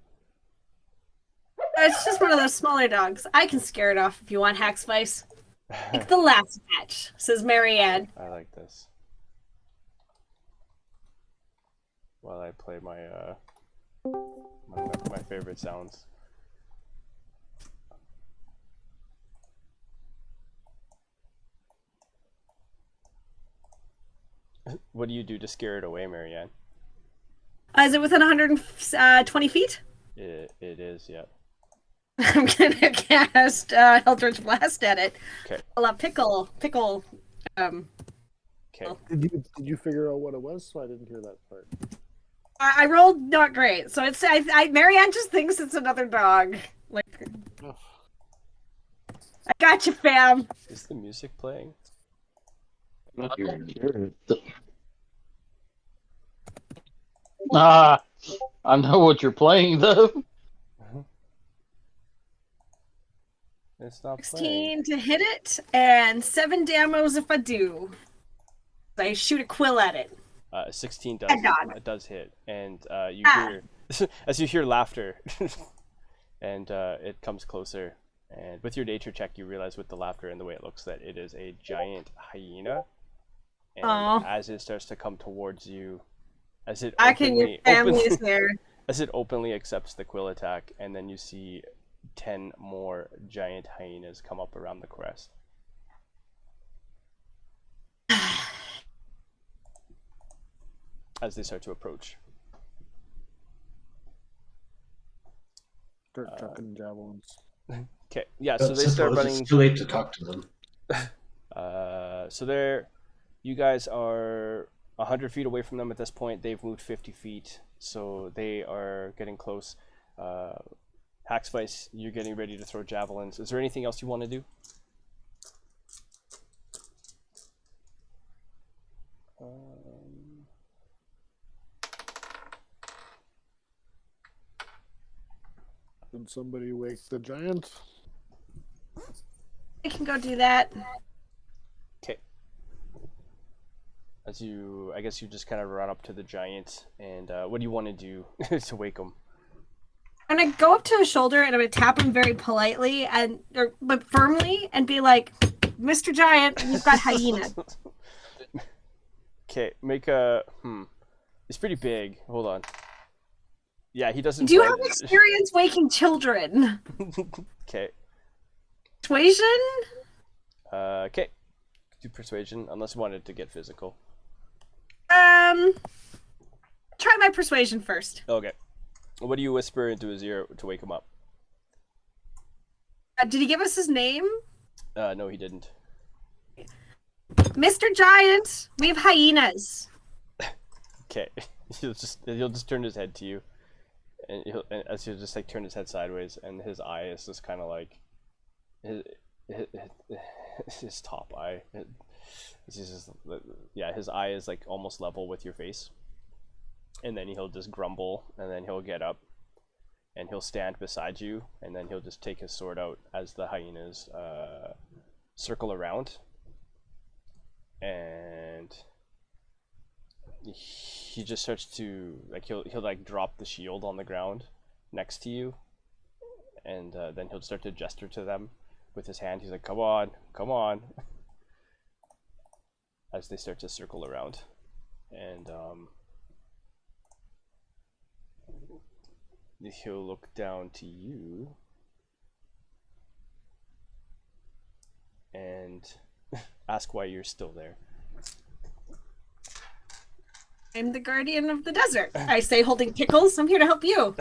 It's just one of those smaller dogs. I can scare it off if you want, Hack Spice. Like the last match, says Marianne. I like this. While I play my my favorite sounds. What do you do to scare it away, Marianne? Is it within 120 feet? It is, yeah. I'm gonna cast Eldritch Blast at it. Okay. Pickle. Okay. Did you figure out what it was? So I didn't hear that part. I rolled not great, so it's Marianne just thinks it's another dog. Like, Oh. I got you, fam. Is the music playing? Not hearing it. Ah, I know what you're playing though. It's not playing. 16 to hit it, and 7 damos if I do. I shoot a quill at it. 16 does. Head dog. It does hit, and you Ah. hear as you hear laughter, and it comes closer. And with your nature check, you realize with the laughter and the way it looks that it is a giant hyena. And Aw. as it starts to come towards you, as it I can. Your family is openly, there. as it openly accepts the quill attack, and then you see 10 more giant hyenas come up around the crest. As they start to approach. Start chucking javelins. Okay, yeah, so they Suppose start running. It's too late to talk to them. So they're, you guys are 100 feet away from them at this point. They've moved 50 feet, so they are getting close. Hackspice, you're getting ready to throw javelins. Is there anything else you want to do? Did somebody wake the giant? I can go do that. Okay. As you, I guess you just kind of run up to the giant, and what do you want to do to wake him? I'm gonna go up to his shoulder and I'm gonna tap him very politely but firmly and be like, "Mr. Giant, you've got hyena." Okay, make a It's pretty big. Hold on. Yeah, he doesn't. Do you have experience waking children? Okay. Persuasion? Okay. Do persuasion, unless you wanted to get physical. Try my persuasion first. Okay. What do you whisper into his ear to wake him up? Did he give us his name? No, he didn't. Mr. Giant, we have hyenas. Okay. He'll just turn his head to you, and he'll just like turn his head sideways, and his eye is just kind of like his top eye. It's just, yeah, his eye is like almost level with your face, and then he'll just grumble, and then he'll get up, and he'll stand beside you, and then he'll just take his sword out as the hyenas circle around, and he just starts to like he'll like drop the shield on the ground next to you, and then he'll start to gesture to them with his hand. He's like, come on, come on, as they start to circle around, and he'll look down to you and ask why you're still there. I'm the guardian of the desert. I say, holding pickles. I'm here to help you.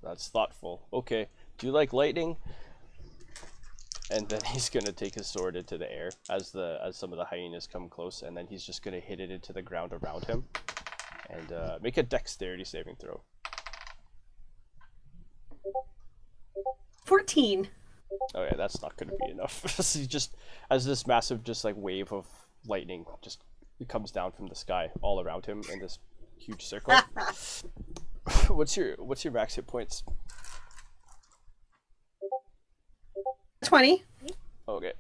That's thoughtful. Okay. Do you like lightning? And then he's gonna take his sword into the air as some of the hyenas come close, and then he's just gonna hit it into the ground around him, and make a dexterity saving throw. 14. Okay, that's not gonna be enough. So you just, as this massive just like wave of lightning just It comes down from the sky all around him in this huge circle. What's your max hit points? 20. Okay.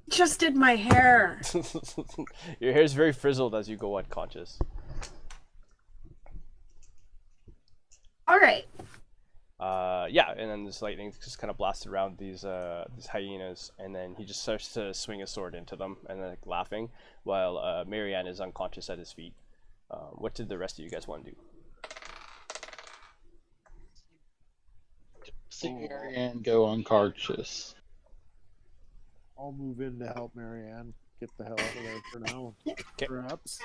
Just did my hair. Your hair's very frizzled as you go unconscious. All right. Yeah, and then this lightning just kind of blasts around these hyenas, and then he just starts to swing a sword into them, and then like, laughing, while Marianne is unconscious at his feet. What did the rest of you guys want to do? See Marianne go unconscious. I'll move in to help Marianne get the hell out of there for now. Okay. Perhaps.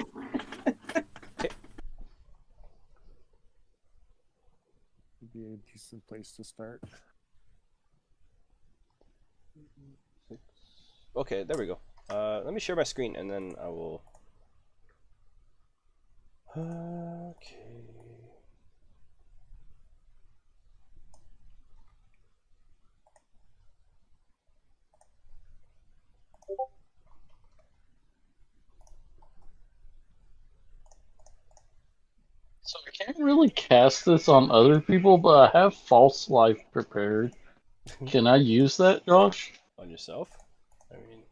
Would be a decent place to start. Okay, there we go. Let me share my screen, and then I will. Okay. So I can't really cast this on other people, but I have false life prepared. Can I use that, Josh? On yourself? I mean,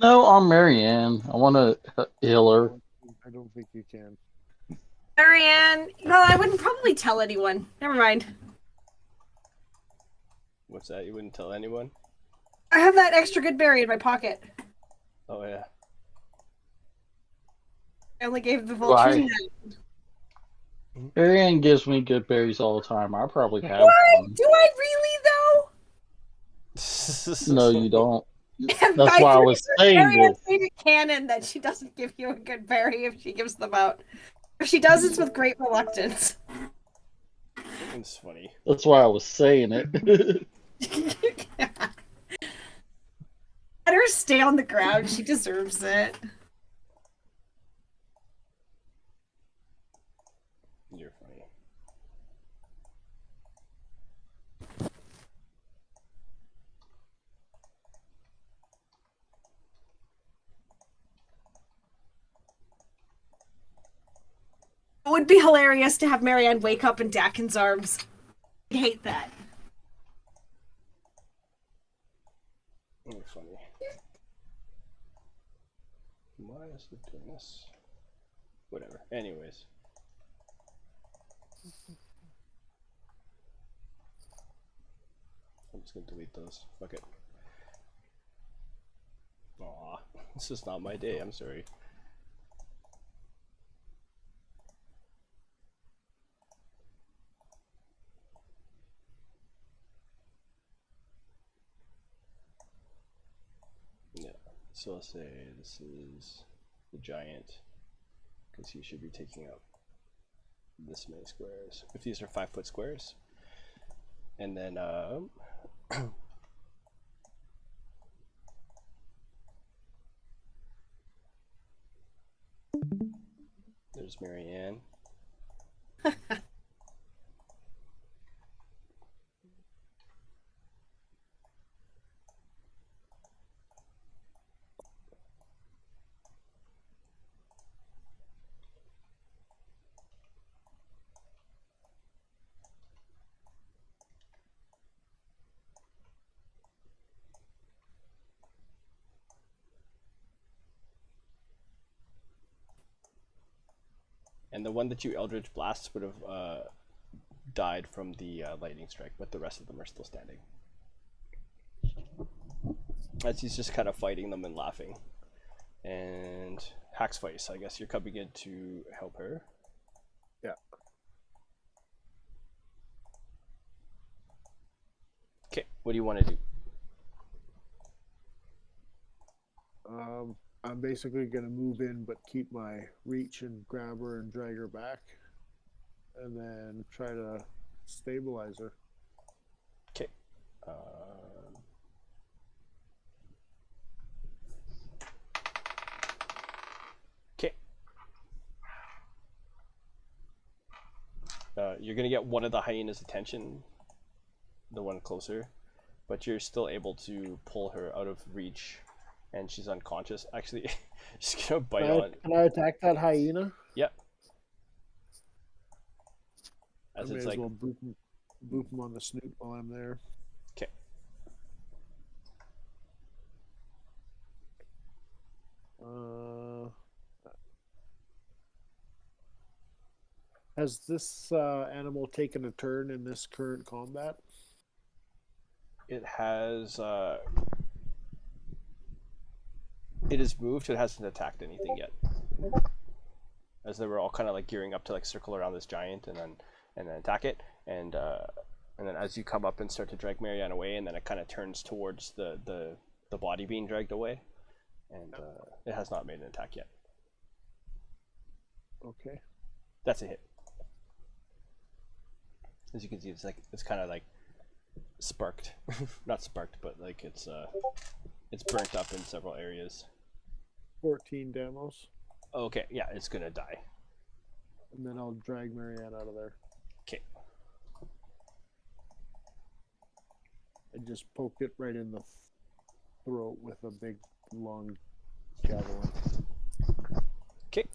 No, on Marianne. I want to heal her. I don't think you can. Marianne. Well, I wouldn't probably tell anyone. Never mind. what's that? You wouldn't tell anyone? I have that extra good berry in my pocket. Oh yeah. I only gave the Why? vultures. Marianne gives me good berries all the time. I probably have What? one. Do I really though? No, you don't. That's That's why I was saying Marianne this. made it canon that she doesn't give you a good berry if she gives them out. If she does, it's with great reluctance. It's funny. That's why I was saying it. Let her stay on the ground. She deserves it. You're funny. It would be hilarious to have Marianne wake up in Dakin's arms. I hate that. You're funny. Why is it doing this? Whatever. Anyways. I'm just gonna delete those. Fuck it. Aw, this is not my day. I'm sorry. Yeah, so I'll say this is the giant, because he should be taking up this many squares. If these are 5-foot squares, and then there's Marianne. And the one that you Eldritch Blast would have died from the lightning strike, but the rest of them are still standing. As he's just kind of fighting them and laughing. And Hacksvice, I guess you're coming in to help her. Yeah. Okay, what do you want to do? I'm basically gonna move in, but keep my reach and grab her and drag her back, and then try to stabilize her. Okay. Okay. You're gonna get one of the hyena's attention, the one closer, but you're still able to pull her out of reach and she's unconscious. Actually, she's gonna bite Can on. can I attack that hyena? Yep. I As may it's as like, well boop him on the snoot while I'm there. okay. Has this animal taken a turn in this current combat? It has. It has moved. It hasn't attacked anything yet. As they were all kind of like gearing up to like circle around this giant and then attack it, and then as you come up and start to drag Marianne away, and then it kind of turns towards the body being dragged away, and it has not made an attack yet. Okay. That's a hit. As you can see, it's kind of like sparked, not sparked, but like it's burnt up in several areas. 14 demos. Okay, yeah, it's gonna die. And then I'll drag Marianne out of there. Okay. And just poke it right in the throat with a big, long javelin. Okay.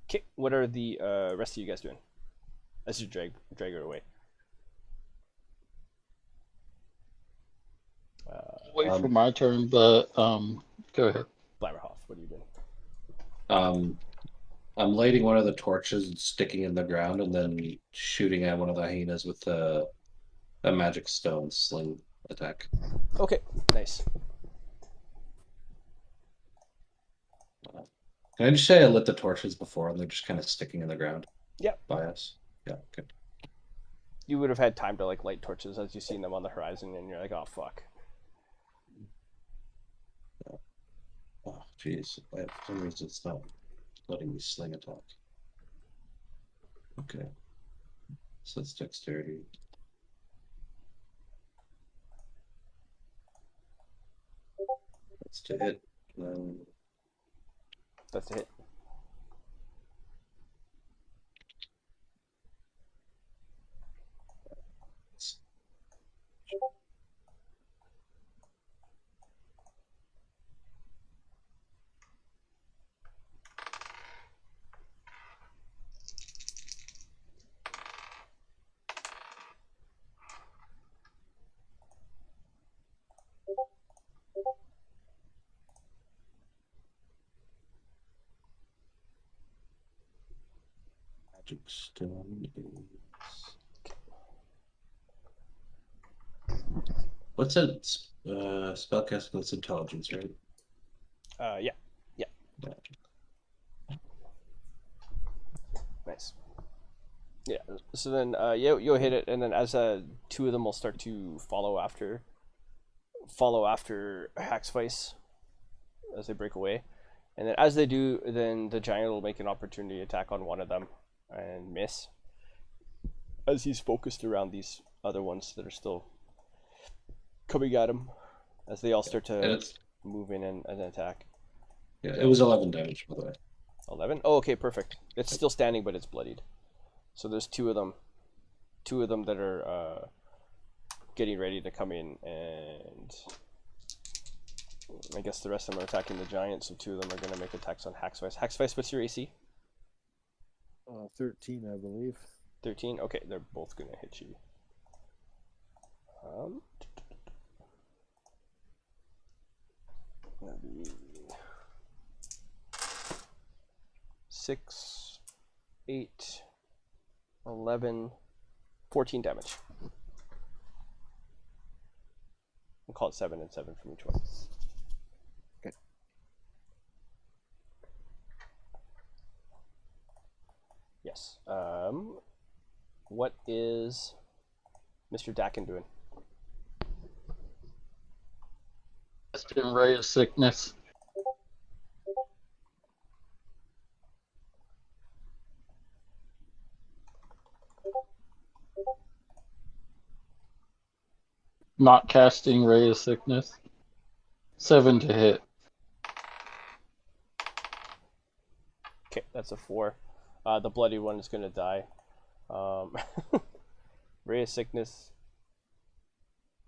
Okay, what are the rest of you guys doing? As you drag her away. Wait for my turn, but go ahead. Blammerhoff, what are you doing? I'm lighting one of the torches and sticking in the ground, and then shooting at one of the hyenas with a magic stone sling attack. Okay, nice. Can I just say I lit the torches before, and they're just kind of sticking in the ground? Yep. By us. Yeah. Okay. You would have had time to like light torches as you seen them on the horizon, and you're like, oh fuck. Oh, jeez. For some reason, it's not letting me sling attack. Okay. So it's dexterity. That's to hit. That's a hit. Magic stone is... What's that? Spellcasting with intelligence, right? Yeah. Yeah. Nice. Yeah. So then, you'll hit it, and then as two of them will start to follow after Haxvice as they break away, and then as they do, then the giant will make an opportunity attack on one of them and miss, as he's focused around these other ones that are still coming at him, as they all start to move in and attack. Yeah, it was 11 damage, by the way. 11? Oh, okay, perfect. It's still standing, but it's bloodied. So there's two of them that are getting ready to come in, and I guess the rest of them are attacking the giant, so two of them are going to make attacks on Haxvice. Haxvice, what's your AC? 13, I believe. 13? Okay, they're both going to hit you. That'd be 6, 8, 11, 14 damage. We'll call it 7 and 7 from each one. Okay. Yes. What is Mr. Dakin doing? Casting Ray of Sickness. Not casting Ray of Sickness. 7 to hit. Okay, that's a 4. The bloody one is gonna die. Ray of Sickness.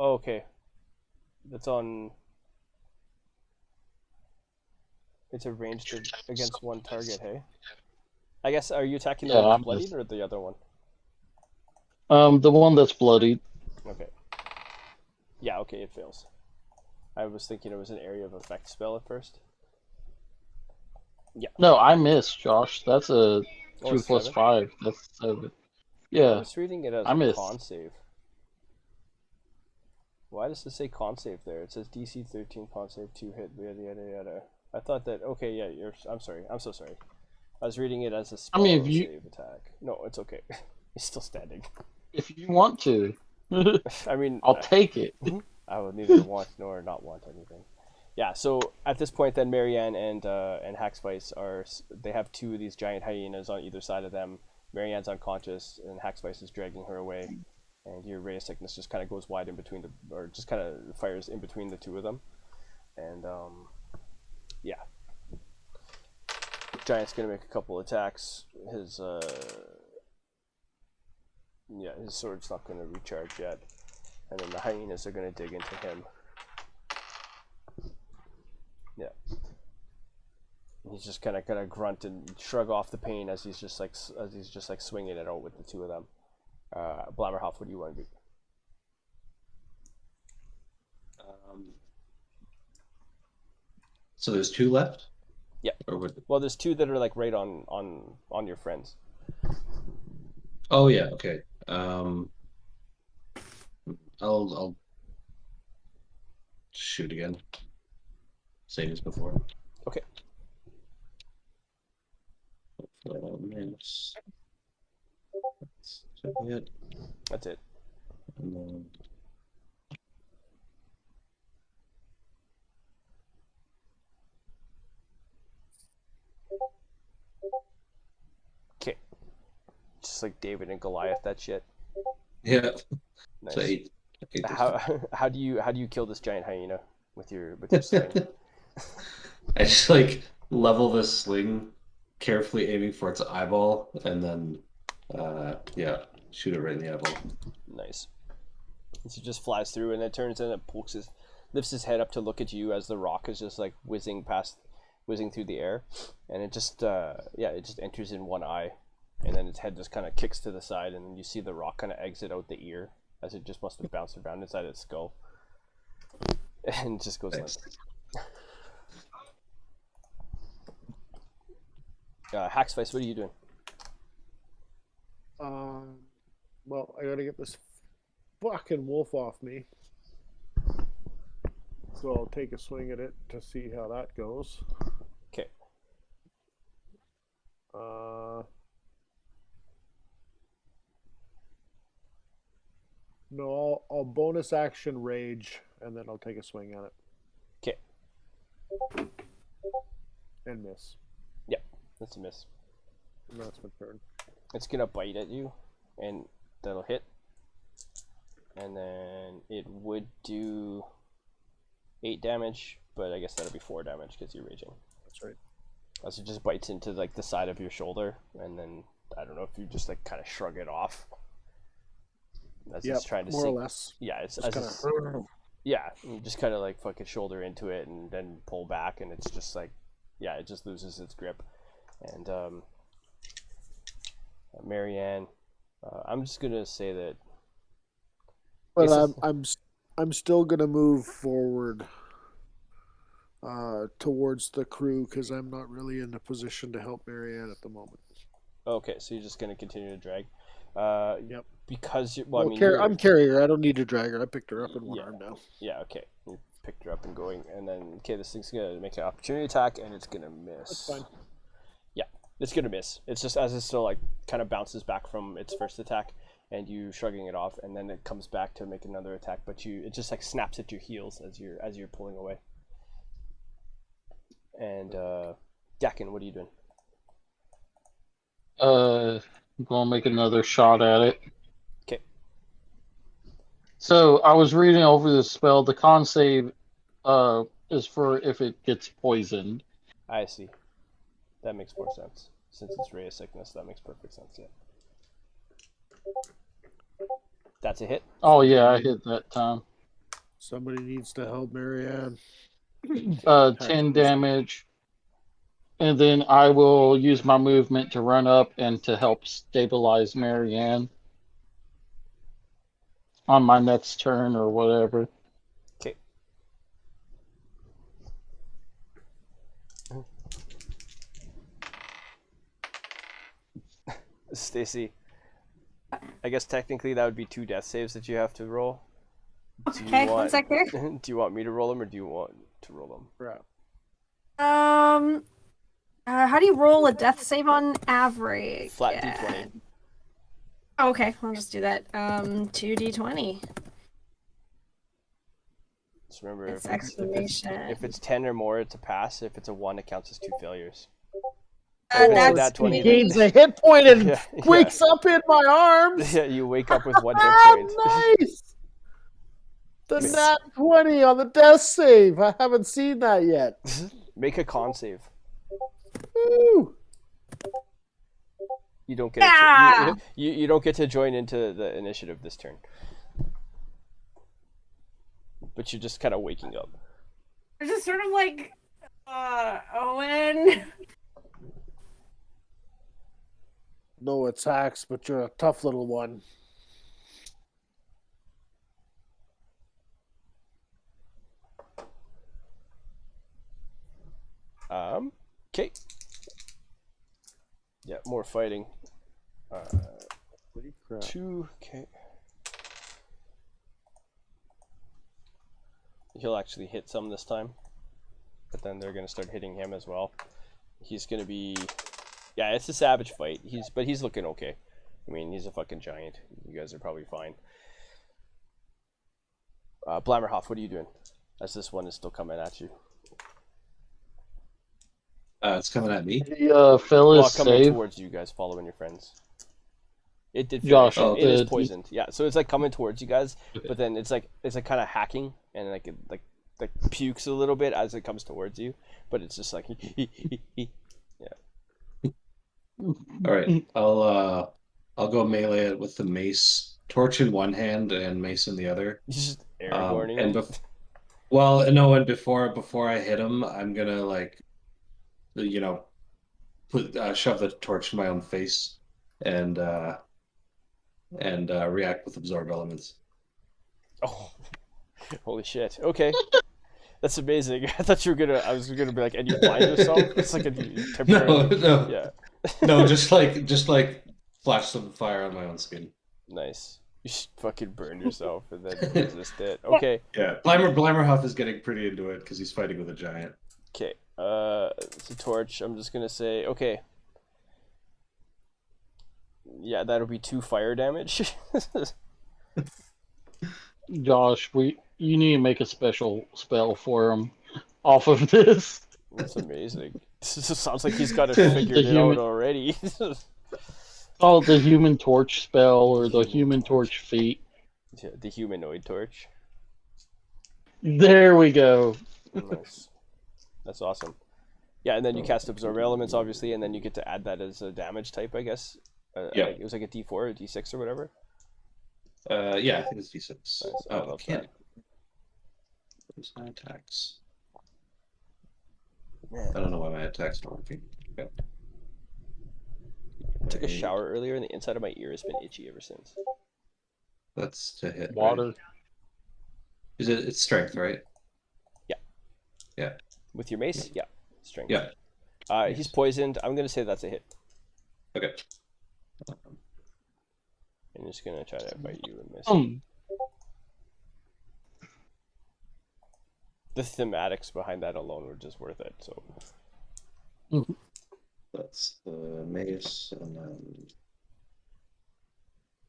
Oh, okay. That's on. It's a ranged against one target, hey? I guess, are you attacking the Yeah, one that's I'm bloodied just- or the other one? The one that's bloodied. Okay. Yeah, okay, it fails. I was thinking it was an area of effect spell at first. No, I missed, Josh. That's a Oh, 2 it's plus 7? 5. That's 7. I Yeah, was reading it as I a missed. con save. Why does it say con save there? It says DC 13 con save 2 hit, yada yada yada. I thought that, okay, yeah, I'm sorry. I'm so sorry. I was reading it as a spell mean, if you- save attack. No, it's okay. He's still standing. if you want to, I mean, I'll take it. I would neither want nor not want anything. Yeah, so at this point, then Marianne and Hackspice they have two of these giant hyenas on either side of them. Marianne's unconscious, and Hackspice is dragging her away. And your Ray of Sickness just kind of goes wide in between or just kind of fires in between the two of them. And yeah, Giant's gonna make a couple attacks. His sword's not gonna recharge yet, and then the hyenas are gonna dig into him. Yeah. And he's just kind of grunt and shrug off the pain as he's just like swinging it out with the two of them. Blammerhoff, what do you want to do? So there's 2 left? Yeah. Or would... Well, there's two that are like right on your friends. Oh yeah, okay. I'll shoot again. Same as before. Okay. Hopefully I don't miss. That's it. That's it. And then... Okay. Just like David and Goliath, that shit. Yeah. Nice. So 8. How do you kill this giant hyena with your sling? I just like level this sling, carefully aiming for its eyeball, and then yeah, shoot it right in the eyeball. Nice. And so it just flies through, and it turns and it lifts his head up to look at you as the rock is just like whizzing through the air, and it just it just enters in one eye, and then its head just kind of kicks to the side, and you see the rock kind of exit out the ear as it just must have bounced around inside its skull, and just goes Thanks. limp. Hackspice, what are you doing? Well, I gotta get this fucking wolf off me. So I'll take a swing at it to see how that goes. Okay. No, I'll bonus action rage, and then I'll take a swing at it. Okay. And miss. That's a miss. And that's my turn. It's gonna bite at you, and that'll hit. And then it would do 8 damage, but I guess that'll be 4 damage because you're raging. That's right. As it just bites into like the side of your shoulder, and then I don't know if you just like kind of shrug it off. As Yep, it's trying to more or sink. less. Yeah, it's Just as it's, yeah, you just kind of like fucking shoulder into it and then pull back, and it's just like, yeah, it just loses its grip. And Marianne, I'm just gonna say that. But Yes, I'm still gonna move forward towards the crew because I'm not really in a position to help Marianne at the moment. Okay, so you're just gonna continue to drag. Yep. Because you, Well, I mean, you're- I'm carrying her. I don't need to drag her. I picked her up in one Yeah. arm now. yeah, okay. You picked her up and going, and then okay, this thing's gonna make an opportunity attack, and it's gonna miss. That's fine. Yeah, it's gonna miss. It's just as it still like kind of bounces back from its first attack, and you shrugging it off, and then it comes back to make another attack, but it just like snaps at your heels as you're pulling away. And Dakin, what are you doing? I'm gonna make another shot at it. Okay. So I was reading over this spell. The con save is for if it gets poisoned. I see. That makes more sense. Since it's ray of sickness, that makes perfect sense. Yeah. That's a hit. Oh yeah, I hit that time. Somebody needs to help Marianne. 10 damage. And then I will use my movement to run up and to help stabilize Marianne on my next turn or whatever. Okay. Stacy, I guess technically that would be 2 death saves that you have to roll. Okay, one sec here. Do you want me to roll them or do you want to roll them? Crap. How do you roll a death save on average? Flat D20. Oh, okay, I'll just do that. 2d20. Just remember, It's if exclamation. it's 10 or more, it's a pass. If it's a 1, it counts as 2 failures. That's that 20, me. Gains a hit point and Yeah, wakes up in my arms. Yeah, you wake up with 1 hit Ah, point. nice. The nat 20 on the death save. I haven't seen that yet. Make a con save. Woo. You don't get Ah! you don't get to join into the initiative this turn. But you're just kind of waking up. It's just sort of like, Owen. No attacks, but you're a tough little one. Okay. Yeah, more fighting. Holy crap. 2. Okay. He'll actually hit some this time, but then they're gonna start hitting him as well. He's gonna be, yeah, it's a savage fight. But he's looking okay. I mean, he's a fucking giant. You guys are probably fine. Blammerhoff, what are you doing? As this one is still coming at you. It's coming at me. The fellas Coming save. towards you guys, following your friends. It did. Josh, finish. It is did- poisoned. Yeah, so it's like coming towards you guys, but then it's like kind of hacking and like it like pukes a little bit as it comes towards you, but it's just like All right, I'll go melee it with the mace, torch in one hand and mace in the other. just Aragorning And him. well, no, and before I hit him, I'm gonna like, put shove the torch in my own face and react with absorb elements. Oh, holy shit! Okay, that's amazing. I thought you were gonna. I was gonna be like, and you blind yourself. It's like a temporary. No, Yeah. no, just like flash some fire on my own skin. Nice. You should fucking burn yourself and then resist it. Okay. Yeah, Blimmerhuff is getting pretty into it because he's fighting with a giant. Okay. It's a torch. I'm just gonna say okay. Yeah, that'll be 2 fire damage. Josh, you need to make a special spell for him off of this. That's amazing. This sounds like he's got it figured out already. Call it the Human Torch spell or the Human Torch feat. Yeah, the humanoid torch. There we go. Nice. That's awesome. Yeah, and then you cast Absorb Elements, obviously, and then you get to add that as a damage type, I guess. Yeah. It was like a D4 or a D6 or whatever. Yeah, I think it's D6. Nice. I Oh, love can't. that. Where's my attacks? Man. I don't know why my attacks aren't working. Okay. I took a shower earlier, and the inside of my ear has been itchy ever since. That's to hit. Water. Right? Is it? It's strength, right? With your mace? Yeah. Strength. Yeah. He's poisoned. I'm going to say that's a hit. Okay. I'm just going to try to bite you and miss. The thematics behind that alone were just worth it, so... That's the mace, and then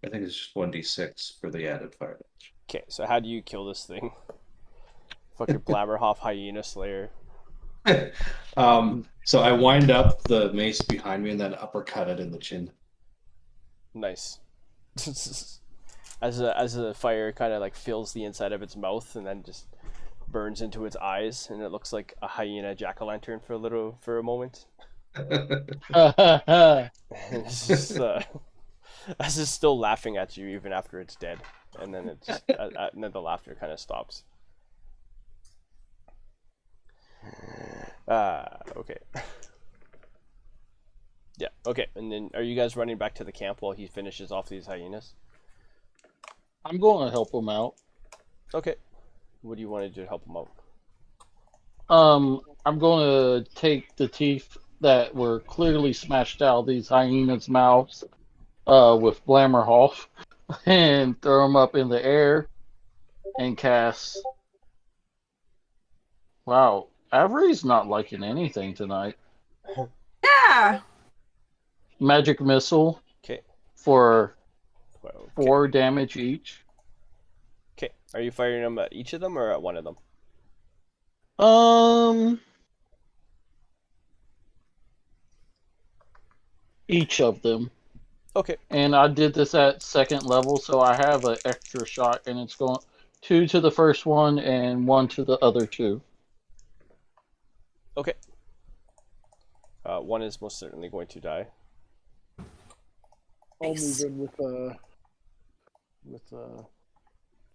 I think it's just 1d6 for the added fire damage. Okay, so how do you kill this thing? Fucking Blabberhoff Hyena Slayer. So I wind up the mace behind me and then uppercut it in the chin. Nice. as the fire kind of like fills the inside of its mouth and then just burns into its eyes, and it looks like a hyena jack-o'-lantern for a moment. And it's just, as it's still laughing at you even after it's dead, and then and then the laughter kind of stops. Okay. Yeah, okay. And then are you guys running back to the camp while he finishes off these hyenas? I'm going to help him out. Okay. What do you want to do to help him out? I'm going to take the teeth that were clearly smashed out of these hyenas' mouths with Blammerhoff and throw them up in the air and cast. Wow, Avery's not liking anything tonight. Yeah. Magic missile Okay. for Well, 4 damage each. okay. Are you firing them at each of them or at one of them? Each of them. Okay. And I did this at 2nd level, so I have an extra shot, and it's going 2 to the first one and 1 to the other 2. Okay. One is most certainly going to die. I'll Nice. move in with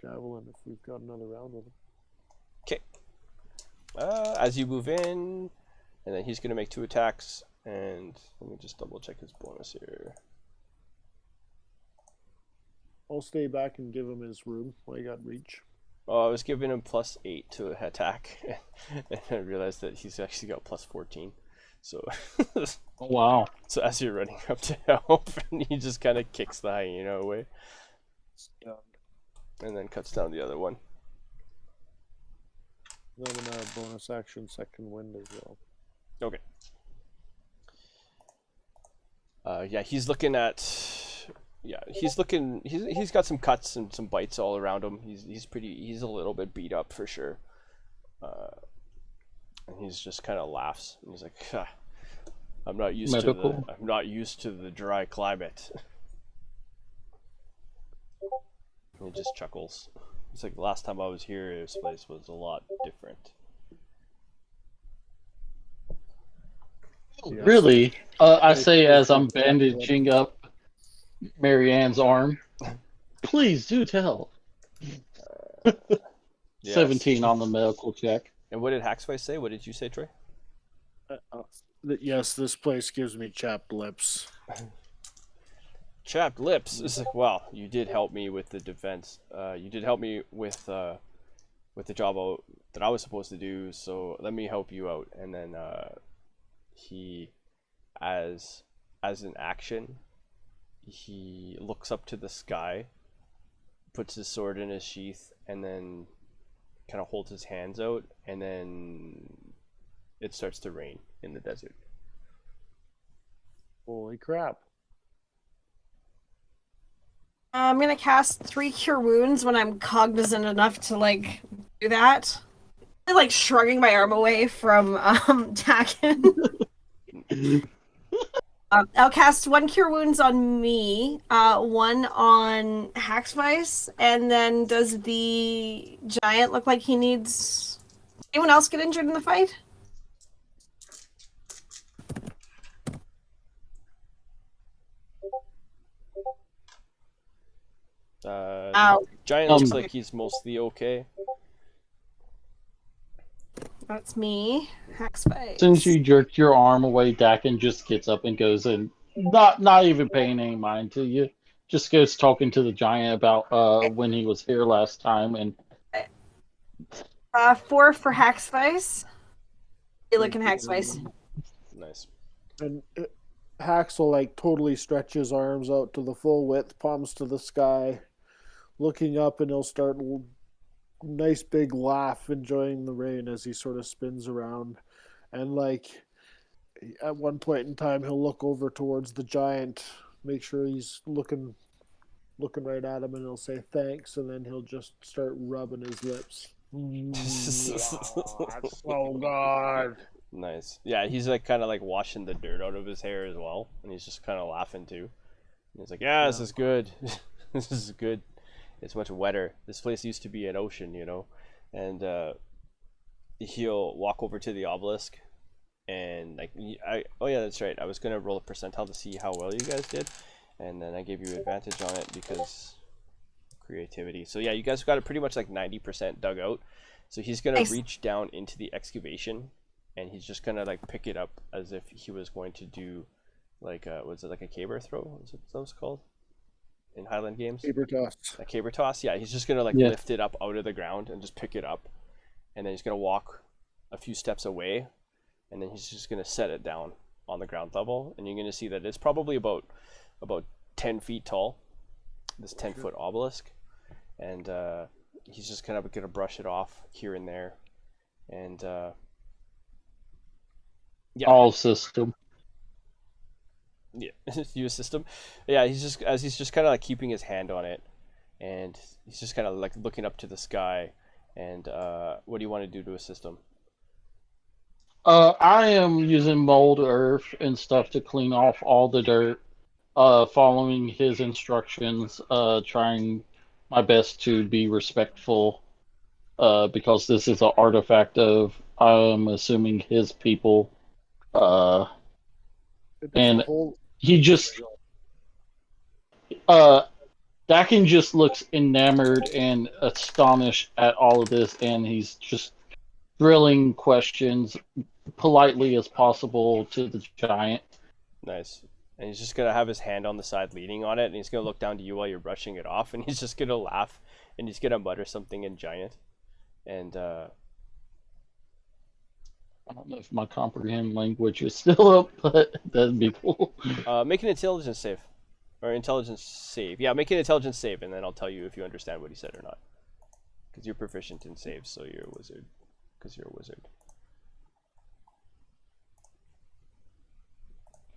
javelin if we've got another round with him. Okay. As you move in, and then he's going to make 2 attacks, and let me just double check his bonus here. I'll stay back and give him his room. I got reach. Oh, I was giving him +8 to attack, and I realized that he's actually got +14. So, Oh, wow. so as you're running up to help, and he just kind of kicks the hyena away, and then cuts down the other one. Then I'm gonna bonus action second wind as well. Okay. Yeah, he's looking at. Yeah, he's looking. He's got some cuts and some bites all around him. He's a little bit beat up for sure. And he's just kind of laughs. And he's like, I'm not used to the dry climate. And he just chuckles. It's like the last time I was here, this place was a lot different. Yes. Really? I say as I'm bandaging up Marianne's arm. Please do tell. Yes. 17 on the medical check. And what did Hackswife say? What did you say, Troy? Yes, this place gives me chapped lips. Chapped lips. It's like, wow, you did help me with the defense. You did help me with the job that I was supposed to do. So let me help you out. And then he, as an action, he looks up to the sky, puts his sword in his sheath, and then kind of holds his hands out, and then it starts to rain in the desert. Holy crap. I'm gonna cast 3 Cure Wounds when I'm cognizant enough to like do that. I'm like shrugging my arm away from Tacken. I'll cast 1 Cure Wounds on me, 1 on Hacksvice, and then does the giant look like he needs... Anyone else get injured in the fight? Ow. Giant looks like he's mostly okay. That's me. Hacksvice. As soon as you jerk your arm away, Dakin just gets up and goes and not even paying any mind to you. Just goes talking to the giant about when he was here last time and 4 for Hacksvice. You looking Hacksvice. Nice. And Hax will like totally stretch his arms out to the full width, palms to the sky, looking up, and he'll start nice big laugh, enjoying the rain as he sort of spins around. And like at one point in time, he'll look over towards the giant, make sure he's looking right at him, and he'll say thanks, and then he'll just start rubbing his lips. That's so good. Nice. Yeah, he's like kind of like washing the dirt out of his hair as well, and he's just kind of laughing too. And he's like, "Yeah, this is good. This is good. It's much wetter. This place used to be an ocean, you know." And he'll walk over to the obelisk, and like oh yeah, that's right. I was gonna roll a percentile to see how well you guys did, and then I gave you advantage on it because creativity. So yeah, you guys got it pretty much like 90% dug out. So he's gonna Nice. reach down into the excavation, and he's just gonna like pick it up as if he was going to do like was it like a caber throw? Is it what those called in Highland games? Saber toss. A caber toss. Yeah, he's just gonna like Yeah. lift it up out of the ground and just pick it up, and then he's gonna walk a few steps away, and then he's just gonna set it down on the ground level, and you're gonna see that it's probably about 10 feet tall, this 10-foot obelisk, and he's just kind of gonna brush it off here and there, and yeah, All system. yeah, use system. Yeah, he's just kind of like keeping his hand on it, and he's just kind of like looking up to the sky. And what do you want to do to assist him? I am using mold earth and stuff to clean off all the dirt. Following his instructions. Trying my best to be respectful. Because this is an artifact of, I'm assuming, his people. And The whole- he just Dakin just looks enamored and astonished at all of this, and he's just drilling questions politely as possible to the giant. Nice. And he's just gonna have his hand on the side leaning on it, and he's gonna look down to you while you're brushing it off, and he's just gonna laugh, and he's gonna mutter something in giant, and I don't know if my comprehend language is still up, but that'd be cool. make an intelligence save, or intelligence save. Yeah, make an intelligence save, and then I'll tell you if you understand what he said or not, because you're proficient in saves, so you're a wizard. Because you're a wizard.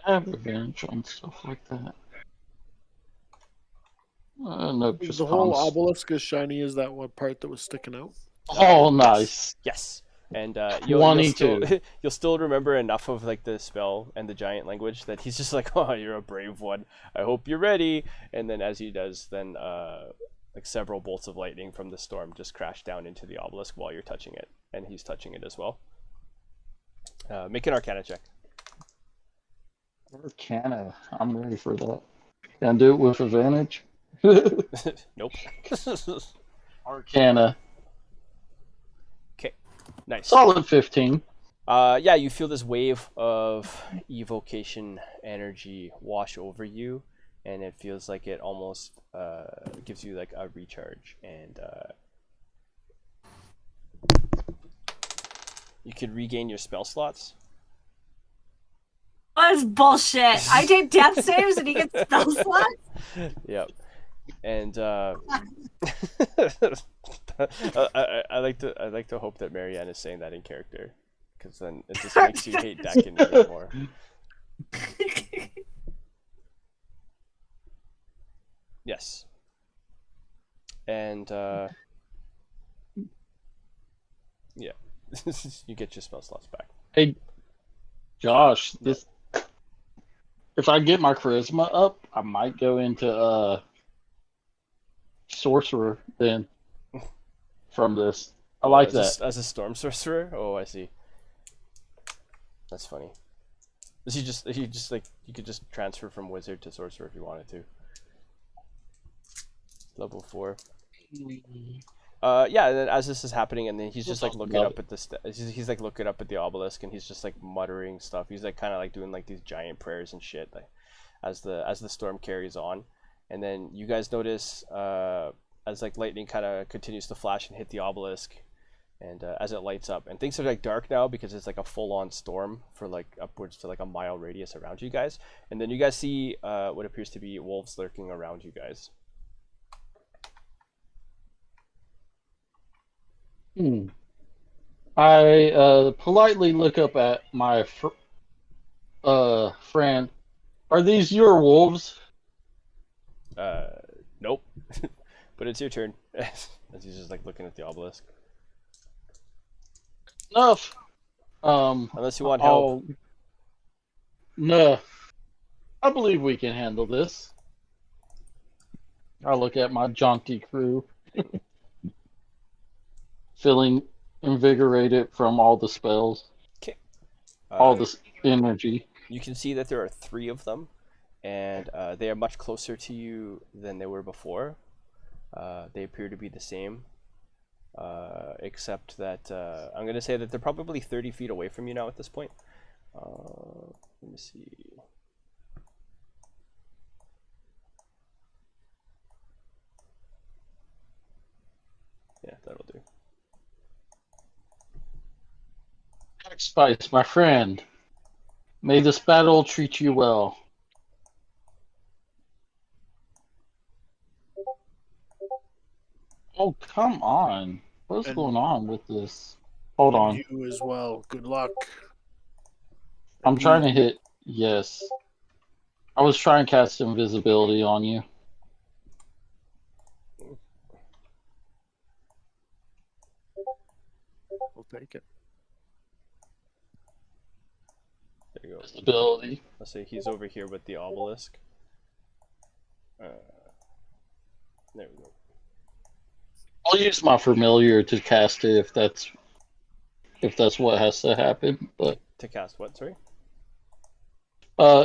I have advantage on stuff like that. No, just the whole cons. obelisk is shiny as that one part that was sticking out. Oh, nice. Yes. And you'll still 22. you'll still remember enough of like the spell and the giant language that he's just like, oh, you're a brave one. I hope you're ready. And then as he does, then like several bolts of lightning from the storm just crash down into the obelisk while you're touching it, and he's touching it as well. Make an Arcana check. Arcana. I'm ready for that. Can I do it with advantage? Nope. Arcana. Nice. Solid 15. Yeah, you feel this wave of evocation energy wash over you, and it feels like it almost gives you like a recharge, and you can regain your spell slots. That's bullshit. I did death saves and he gets spell slots. Yep. And I like to hope that Marianne is saying that in character, because then it just makes you hate Dakin even more. Yes. And yeah, you get your spell slots back. Hey, Josh, this. If I get my charisma up, I might go into sorcerer then. From this, I like that. As a storm sorcerer. Oh, I see. That's funny. You could just transfer from wizard to sorcerer if you wanted to. Level 4. Yeah, and then as this is happening, and then he's just like looking up at the he's like looking up at the obelisk, and he's just like muttering stuff. He's like kind of like doing like these giant prayers and shit, like as the storm carries on. And then you guys notice as like lightning kind of continues to flash and hit the obelisk, and as it lights up, and things are like dark now because it's like a full-on storm for like upwards to like a mile radius around you guys. And then you guys see what appears to be wolves lurking around you guys. I politely look up at my friend. Are these your wolves? Nope. But it's your turn. As he's just like looking at the obelisk. Enough. Unless you want help. No. I believe we can handle this. I look at my jaunty crew. Feeling invigorated from all the spells. Okay. all Uh, this energy. you can see that there are 3 of them, and they are much closer to you than they were before. They appear to be the same, except that I'm going to say that they're probably 30 feet away from you now at this point. Let me see. Yeah, that'll do. Spice, my friend, may this battle treat you well. Oh, come on. What's And- going on with this? Hold And on. you as well. Good luck. I'm And trying to he- hit yes. I was trying to cast invisibility on you. We'll take it. There you go. Invisibility. Let's say he's over here with the obelisk. There we go. I'll use my familiar to cast it if that's what has to happen. But To cast what, sorry?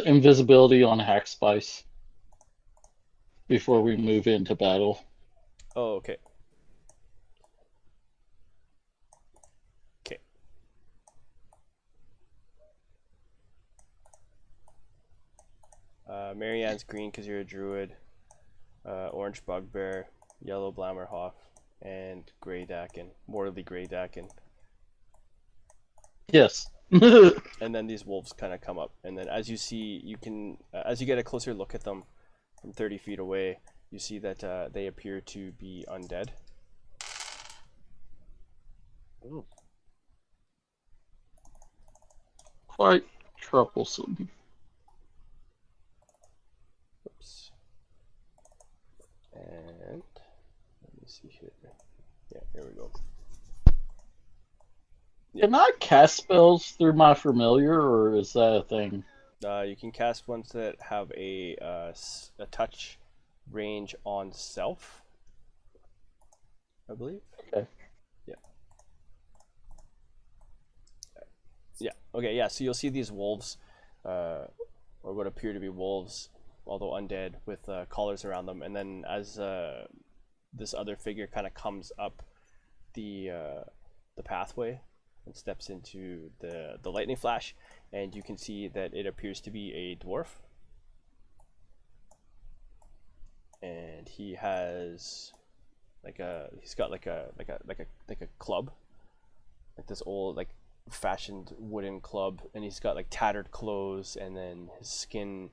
invisibility on Hack Spice before we move into battle. Oh, okay. Okay. Marianne's green because you're a druid. Orange bugbear, yellow Blammerhoff, and gray Dakin. Mortally gray Dakin. Yes. And then these wolves kind of come up, and then as you see, you can as you get a closer look at them from 30 feet away, you see that they appear to be undead. Oh, Quite troublesome. Oops. And let me see here. Yeah, here we go. Can I cast spells through my familiar, or is that a thing? You can cast ones that have a touch range on self, I believe. Okay. Yeah. Yeah. Okay. Yeah. So you'll see these wolves, or what appear to be wolves, although undead, with collars around them, and then as this other figure kind of comes up the pathway and steps into the lightning flash, and you can see that it appears to be a dwarf, and he's got like a club, like this old like fashioned wooden club, and he's got like tattered clothes, and then his skin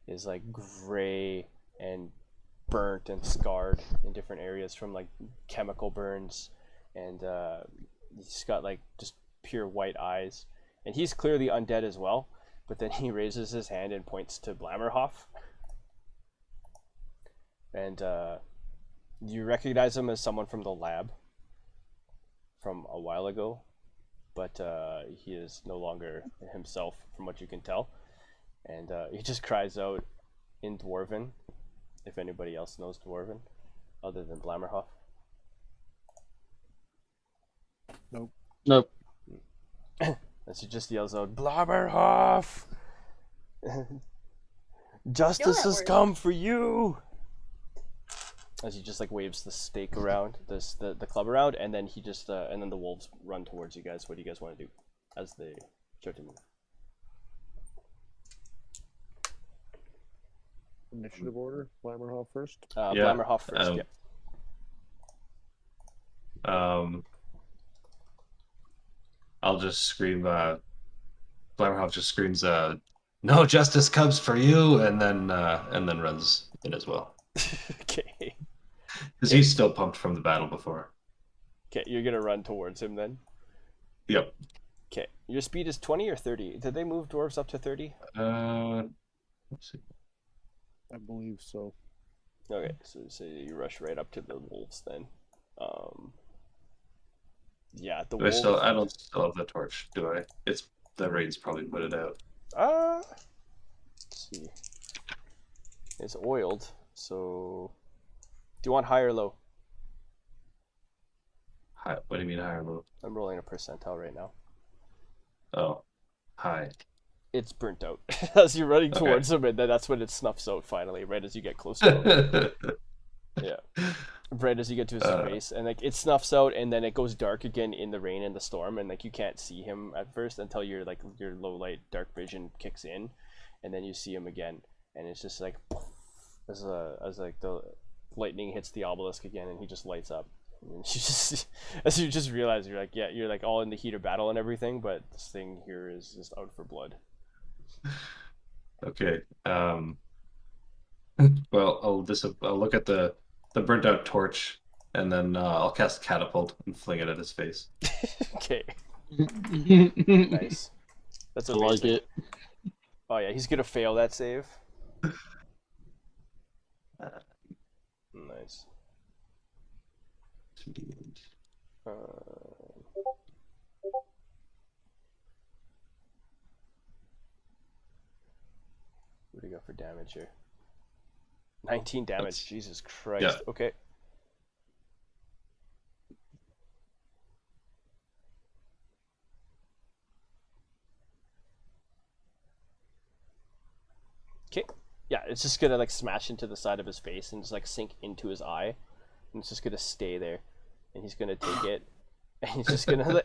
is like gray and burnt and scarred in different areas from like chemical burns, and he's got like just pure white eyes, and he's clearly undead as well. But then he raises his hand and points to Blammerhoff, and you recognize him as someone from the lab from a while ago, but he is no longer himself from what you can tell, and he just cries out in Dwarven, if anybody else knows Dwarven other than Blammerhoff. Nope. As he just yells out, Blammerhoff! Justice that has word. come for you! As he just like waves the stake around, the club around, and then he just and then the wolves run towards you guys. What do you guys want to do as they start to move? initiative order. Blammerhoff first. Yeah, Blammerhoff first, yeah. I'll just scream. Blammerhoff just screams, "No justice comes for you," and then runs in as well Okay. because he's still pumped from the battle before. Okay, you're gonna run towards him then. Yep. Okay, your speed is 20 or 30. Did they move dwarves up to 30? Let's see. I believe so. Okay, so you rush right up to the wolves then. Yeah, the Do I wolves. still? I don't still have the torch, do I? It's the raid's probably put it out. Let's see. It's oiled, so do you want high or low? What do you mean high or low? I'm rolling a percentile right now. Oh, Hi. It's burnt out as you're running Okay. towards him, and then that's when it snuffs out finally, right as you get close to him. Yeah. Right as you get to his face, and like it snuffs out, and then it goes dark again in the rain and the storm, and like you can't see him at first until your low light dark vision kicks in, and then you see him again, and it's just like as like the lightning hits the obelisk again, and he just lights up. And you just as you just realize you're like, yeah, you're like all in the heat of battle and everything, but this thing here is just out for blood. Okay. Well, I'll look at the burnt out torch, and then I'll cast catapult and fling it at his face. Okay, Nice. nice. That's I amazing. like it. Oh yeah, he's gonna fail that save. Nice. Uh, what do you got for damage here? 19 damage. That's- Jesus Christ. yeah. Okay. Okay. Yeah, it's just gonna like smash into the side of his face and just like sink into his eye, and it's just gonna stay there, and he's gonna take it, and he's just gonna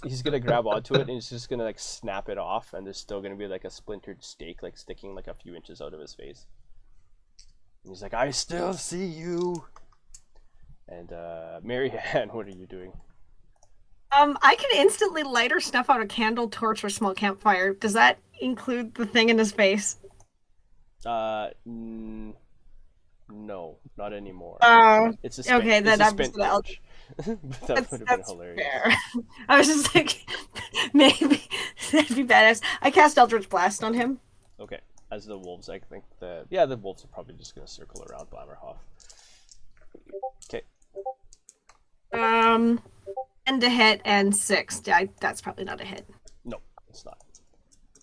he's gonna grab onto it, and he's just gonna like snap it off, and there's still gonna be like a splintered stake like sticking like a few inches out of his face. And he's like, "I still see you." And Marianne, what are you doing? I can instantly light or snuff out a candle, torch, or small campfire. Does that include the thing in his face? No, not anymore. Oh, It's a spent, okay, then it's a I'm spent just gonna- torch. But that would have been hilarious. fair. I was just like, maybe that'd be badass. I cast Eldritch Blast on him. Okay, as the wolves, I think the wolves are probably just gonna circle around Blammerhoff. Okay, 10 to hit and 6. That's probably not a hit. no, it's not.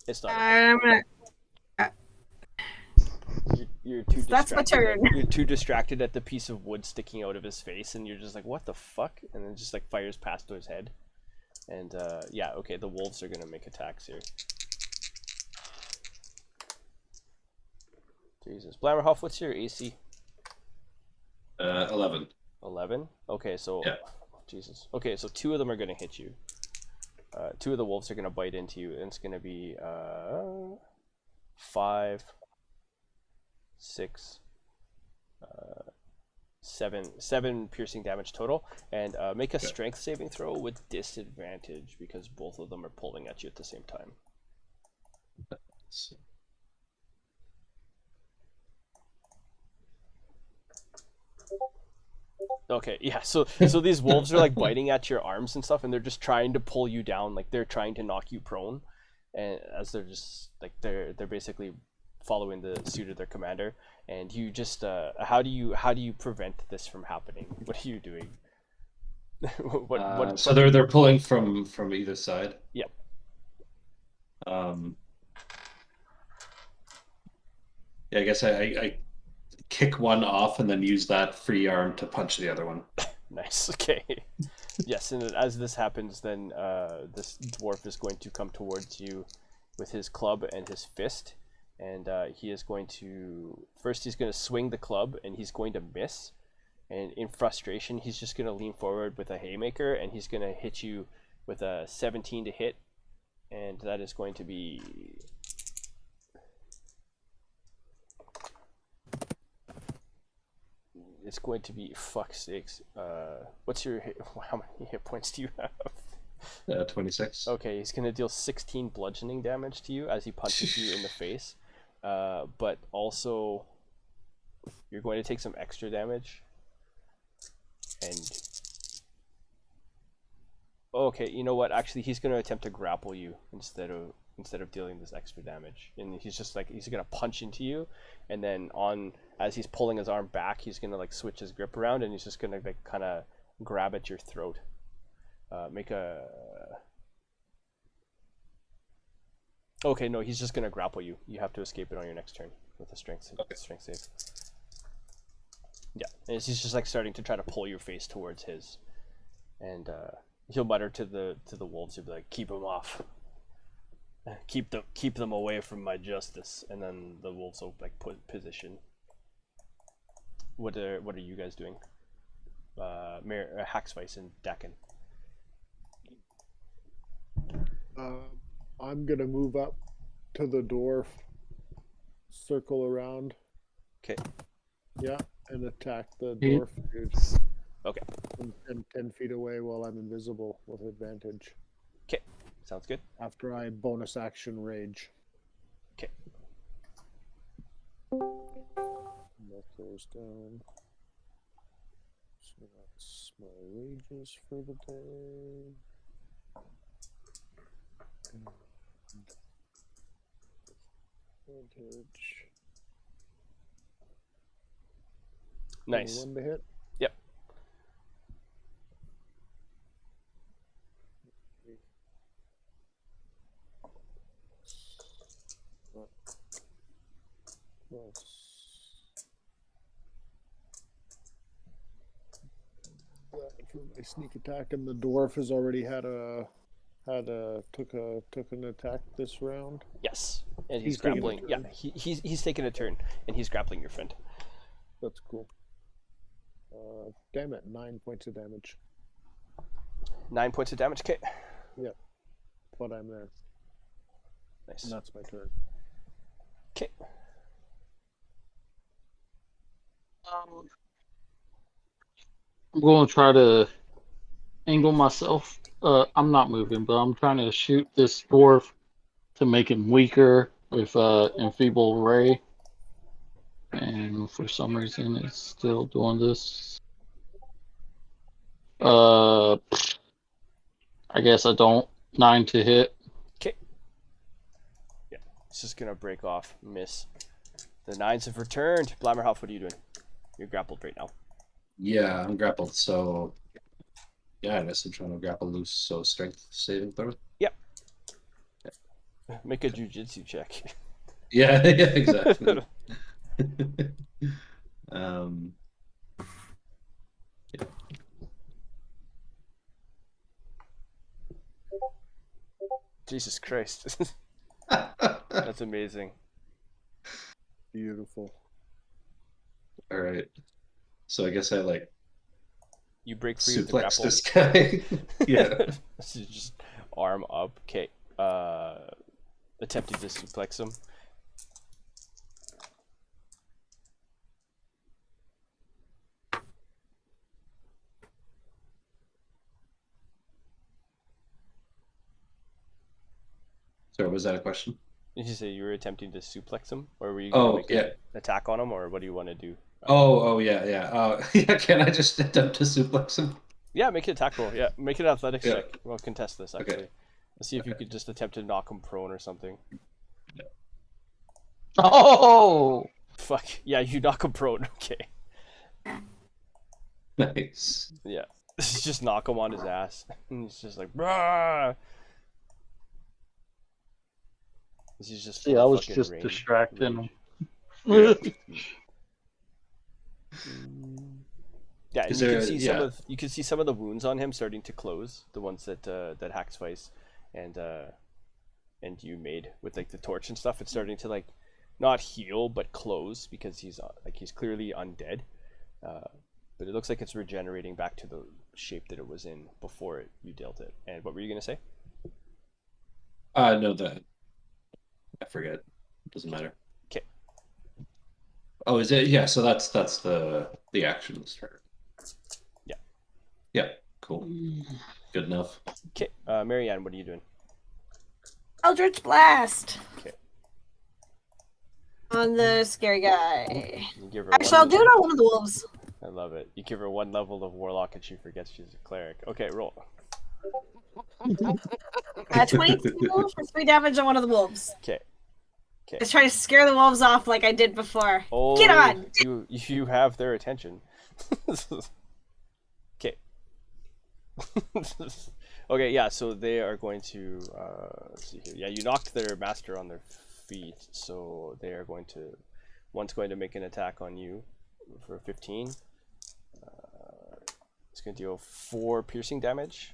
It's not. I'm gonna. You're too distracted. That's my turn. You're too distracted at the piece of wood sticking out of his face, and you're just like, "What the fuck?" And then just like fires past his head. And yeah, okay, the wolves are gonna make attacks here. Jesus, Blammerhoff, what's your AC? 11. 11. Okay, so Yeah. Jesus. Okay, so 2 of them are gonna hit you. 2 of the wolves are gonna bite into you, and it's gonna be 5, 6, 7 piercing damage total, and make a strength saving throw with disadvantage because both of them are pulling at you at the same time. Okay, yeah. So these wolves are like biting at your arms and stuff, and they're just trying to pull you down, like they're trying to knock you prone, and as they're just like they're basically following the suit of their commander. And you just how do you prevent this from happening? What are you doing? what So they're pulling from either side. Yep. Yeah, I guess I kick one off and then use that free arm to punch the other one. Nice. Okay. Yes, and as this happens, then this dwarf is going to come towards you with his club and his fist, and he is going to he's going to swing the club, and he's going to miss, and in frustration he's just going to lean forward with a haymaker, and he's going to hit you with a 17 to hit, and that is going to be it's going to be fuck's sakes. What's your how many hit points do you have? 26. Okay, he's gonna deal 16 bludgeoning damage to you as he punches you in the face. But also, you're going to take some extra damage. And okay, you know what? Actually, he's gonna attempt to grapple you instead of dealing this extra damage. And he's just like he's gonna punch into you, and then as he's pulling his arm back, he's gonna like switch his grip around, and he's just gonna like kind of grab at your throat. Okay, no, he's just gonna grapple you. You have to escape it on your next turn with a strength save. Yeah, and he's just like starting to try to pull your face towards his, and he'll mutter to the wolves. He'll be like, "Keep him off." keep them away from my justice, and then the wolves will like put position. What are you guys doing? Hacksvice and Dakin. I'm gonna move up to the dwarf, circle around. Okay. Yeah, and attack the Ye- dwarf dude. Okay. And 10 feet away while I'm invisible with advantage. Okay. Sounds good. After I bonus action rage. Okay. That goes down. So that's my wages for the day. And advantage. Nice. 21 to hit. Yep. Plus that for my sneak attack, and the dwarf has already took an attack this round. Yes. And he's He's taking a grappling. Yeah. turn. He's taking a turn, and he's grappling your friend. That's cool. Damn it, 9 points of damage. 9 points of damage. Okay. But I'm there. Nice. And that's my turn. Okay. I'm going to try to angle myself. I'm not moving, but I'm trying to shoot this dwarf to make him weaker with enfeeble ray. And for some reason, it's still doing this. I guess I don't. 9 to hit. Okay. Yeah. It's just gonna break off. Miss. The 9s have returned. Blammerhoff, what are you doing? You're grappled right now. Yeah, I'm grappled, so yeah, I guess I'm trying to grapple loose, so strength saving throw. Make a jujitsu check. Yeah, yeah, exactly. Yeah. Jesus Christ. That's amazing. Beautiful. All right. So I guess I like You break free of the suplex grapple. this guy. Yeah. So you just arm up. Okay. Attempting to suplex him. Sorry, was that a question? Did you say you were attempting to suplex him, or were you going to Oh, make yeah. an attack on him, or what do you want to do? Oh, yeah, yeah. Yeah, can I just attempt to suplex him? Yeah, make an attack roll. Yeah, make an athletics Yeah. check. We'll contest this actually. Okay. Let's see if you could just attempt to knock him prone or something. Oh! Fuck. Yeah, you knock him prone. Okay. Nice. Yeah. Just knock him on his ass. And he's just like, bruh. He's just See, full I of was fucking just rage. distracting Rage. him. Yeah, and Is you there can a- see yeah. you can see some of the wounds on him starting to close. The ones that that Hacksvice and you made with like the torch and stuff. It's starting to like not heal but close because he's clearly undead. But it looks like it's regenerating back to the shape that it was in before you dealt it. And what were you gonna say? No, that I forget. Doesn't matter. Okay. Oh, is it? Yeah. So that's the action this turn. Yeah. Yeah. Cool. Good enough. Okay, Marianne, what are you doing? Eldritch Blast. Okay. On the scary guy. You give her Actually, I'll do it on one of the wolves. I love it. You give her 1 level of warlock and she forgets she's a cleric. Okay, roll. 22 for 3 damage on one of the wolves. Okay. Let's try to scare the wolves off like I did before. Oh, Get on! You have their attention. Okay. Okay, yeah, so they are going to let's see here. Yeah, you knocked their master on their feet, so they are going to one's going to make an attack on you for 15. It's going to deal 4 piercing damage.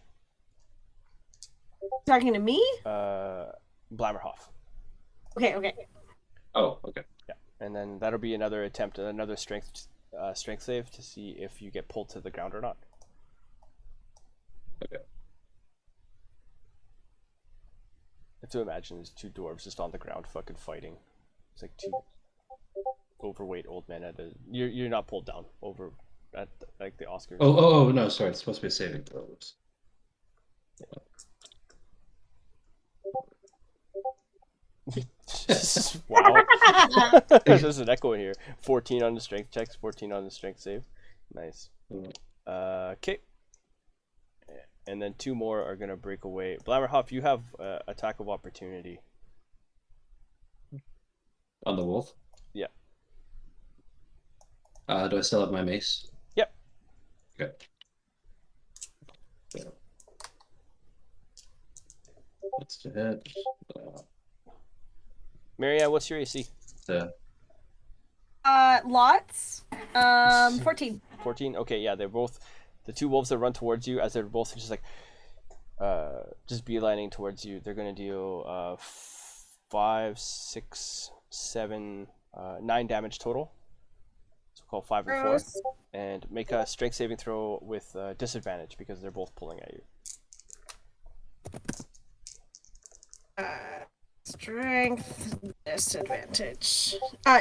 Talking to me? Blammerhoff. Okay. Oh, okay. Yeah, and then that'll be another attempt, another strength save to see if you get pulled to the ground or not. Okay. I have to imagine there's two dwarves just on the ground fucking fighting. It's like two overweight old men at a. You're not pulled down over at like the Oscars. Oh, no, sorry. It's supposed to be a saving throw. Oops. Wow. There's an echo in here. 14 on the strength checks, 14 on the strength save. Nice. Okay. And then two more are gonna break away. Blammerhoff, you have attack of opportunity. On the wolf? Yeah. Do I still have my mace? Yep. Okay. So, that's to hit. Marianne, what's your AC? Lots. 14. 14. Okay, yeah, they're both the two wolves that run towards you as they're both just like just beelining towards you. They're gonna deal 5, 6, 7, 9 damage total. So we'll call 5 and 4, Gross. and make a strength saving throw with disadvantage because they're both pulling at you. Strength disadvantage.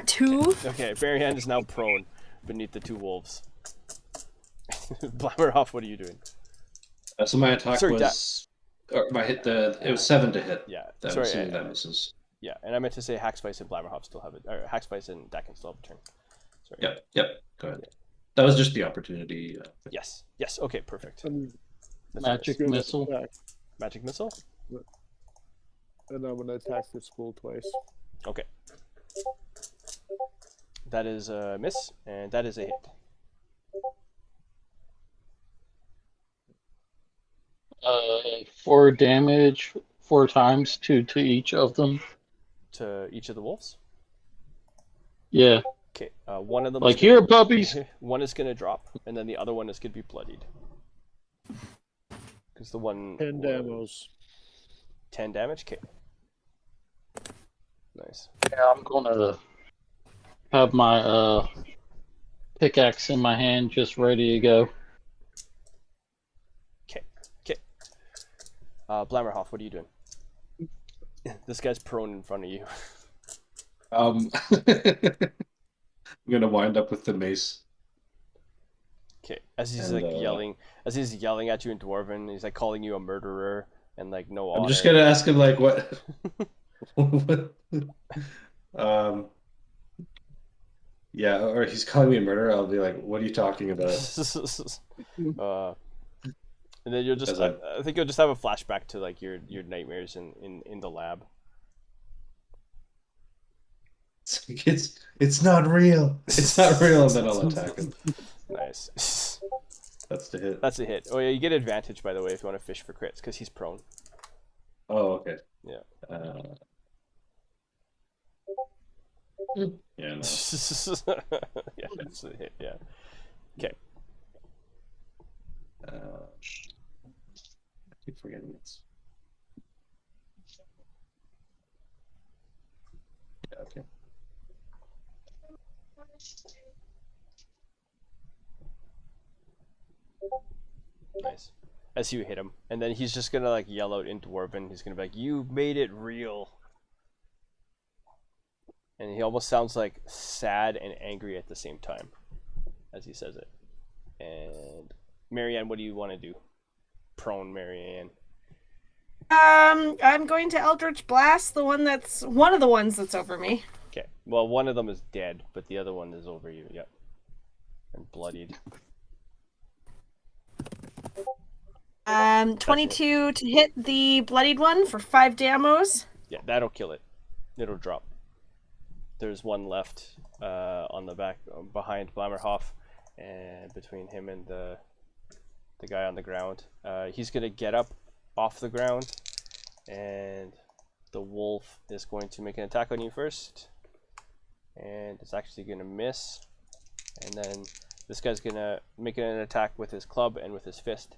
2. Okay, Marianne is now prone beneath the two wolves. Blammerhoff, what are you doing? So my attack Sorry, was. Or my hit, it was 7 to hit. Yeah, I'm sorry. assuming that misses. Yeah, and I meant to say Hackspice and Blammerhoff still have it. Or Hackspice and Dakin still have a turn. Sorry. Yep. Go ahead. That was just the opportunity. Yes. Okay, perfect. I'm That's Magic nice. gonna missile. attack, Magic missile? and I'm gonna attack this fool twice. Okay. That is a miss, and that is a hit. Uh, 4 damage, 4 times, 2 to each of them. To each of the wolves. Yeah. Okay. One of them. Like, here, puppies! One is gonna drop, and then the other one is gonna be bloodied. Because the one. 10 damos. 10 damage. Okay. Nice. Yeah, I'm gonna have my pickaxe in my hand just ready to go. Okay. Blammerhoff, what are you doing? This guy's prone in front of you. I'm gonna wind up with the mace. Okay, as he's And, he's yelling at you in Dwarven, he's like calling you a murderer and like no honor. I'm just gonna ask him like what. um. Yeah, or he's calling me a murderer. I'll be like, "What are you talking about?" And then you'll just As I think you'll just have a flashback to like your nightmares in the lab. It's not real. It's not real, and then I'll attack him. Nice. That's the hit. That's a hit. Oh yeah, you get advantage by the way if you want to fish for crits because he's prone. Oh, okay. Yeah. Yeah, no. Yeah, that's a hit. Yeah. Okay. I keep forgetting this. Yeah, okay. Nice. As you hit him, and then he's just gonna like yell out in Dwarven. He's gonna be like, "You made it real." And he almost sounds like sad and angry at the same time as he says it. And Marianne, what do you want to do? Prone Marianne. I'm going to Eldritch Blast, one of the ones that's over me. Okay. Well, one of them is dead, but the other one is over you. Yep. And bloodied. 22 to hit the bloodied one for 5 damos. Yeah, that'll kill it. It'll drop. There's one left on the back behind Blammerhoff, and between him and the guy on the ground. He's gonna get up off the ground, and the wolf is going to make an attack on you first, and it's actually gonna miss. And then this guy's gonna make an attack with his club and with his fist.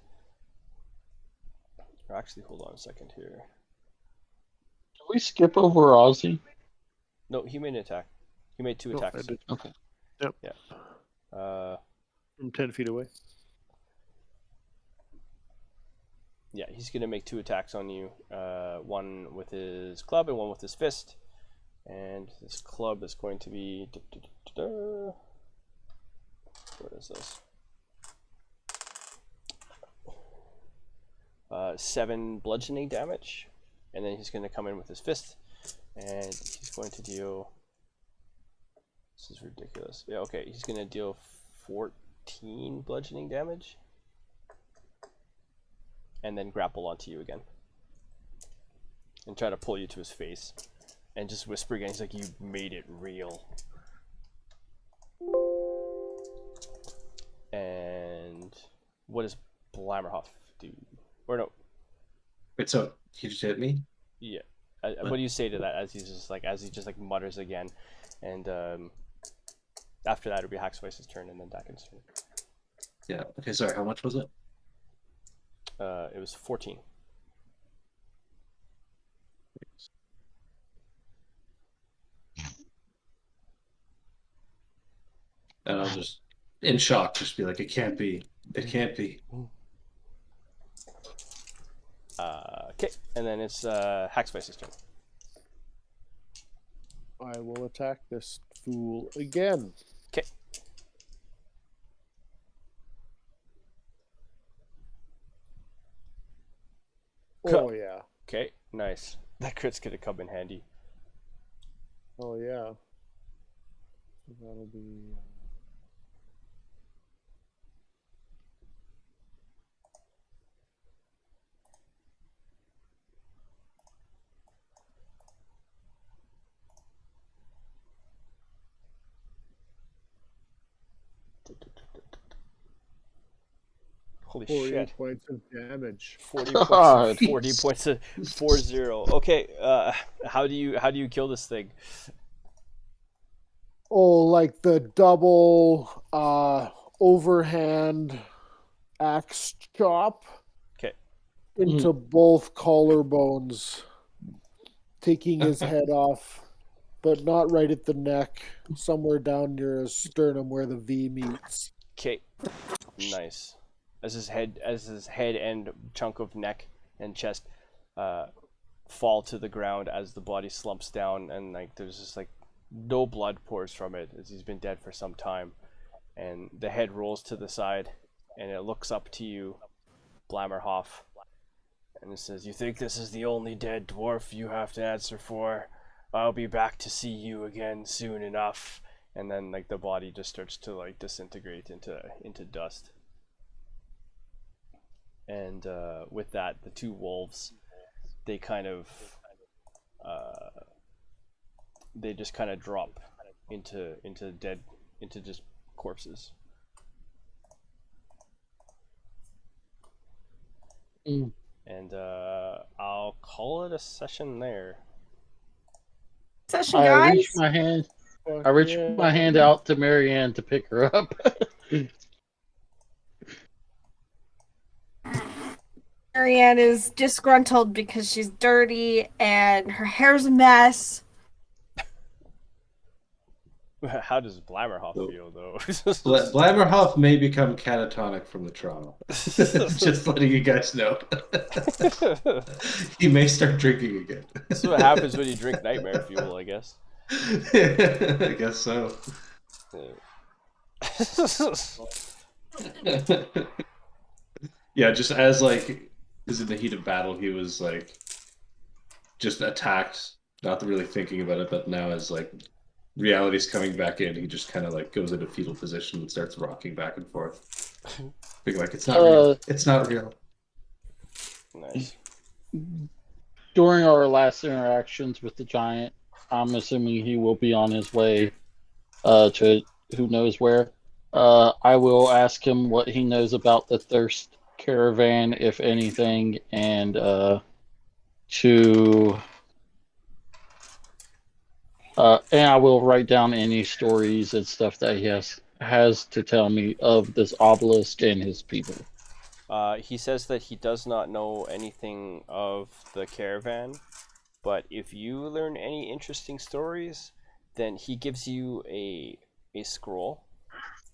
Or actually, hold on a second here. we skip over Ozzy? No, he made an attack. He made 2 No, I attacks. did. Okay. From 10 feet away. Yeah, he's gonna make 2 attacks on you. One with his club and one with his fist. And this club is going to be. What is this? 7 bludgeoning damage, and then he's going to come in with his fist, and he's going to deal. This is ridiculous. Yeah, okay, he's going to deal 14 bludgeoning damage, and then grapple onto you again, and try to pull you to his face, and just whisper again. He's like, "You made it real." And what does Blammerhoff do? Or no? Wait, so he just hit me? Yeah. What do you say to that as he just like mutters again, and after that it'll be Hackswice's turn and then Dakin's turn. Yeah. Okay, sorry, how much was it? It was 14. And I'll just, in shock, just be like, it can't be. It can't be. Okay, and then it's Hackswice's turn. I will attack this fool again. Okay. Oh, yeah. Okay, nice. That crit's gonna come in handy. Oh, yeah. That'll be. Holy 48 shit. points of damage. 40 God. points. 40 points of 4-0. Okay, how do you kill this thing? Oh, like the double overhand axe chop. Okay. Into both collarbones, taking his head off, but not right at the neck, somewhere down near his sternum where the V meets. Okay. Nice. As his head and chunk of neck and chest fall to the ground as the body slumps down, and like there's just like no blood pours from it as he's been dead for some time, and the head rolls to the side and it looks up to you, Blammerhoff, and it says, "You think this is the only dead dwarf you have to answer for? I'll be back to see you again soon enough." And then like the body just starts to like disintegrate into dust. And with that, the 2 wolves, they kind of, they just kind of drop into just corpses. And I'll call it a session there. Session, I guys. reach my hand out to Marianne to pick her up. Marianne is disgruntled because she's dirty and her hair's a mess. How does Blammerhoff feel, though? Blammerhoff may become catatonic from the trauma. Just letting you guys know. He may start drinking again. That's what happens when you drink nightmare fuel, I guess. I guess so. Yeah, just as like is in the heat of battle, he was like just attacked, not really thinking about it, but now as like reality's coming back in, he just kind of like goes into fetal position and starts rocking back and forth, being like, "It's not real. It's not real." Nice. During our last interactions with the giant, I'm assuming he will be on his way to who knows where. I will ask him what he knows about the Thirst Caravan, if anything, and and I will write down any stories and stuff that he has to tell me of this obelisk and his people. He says that he does not know anything of the caravan, but if you learn any interesting stories, then he gives you a scroll,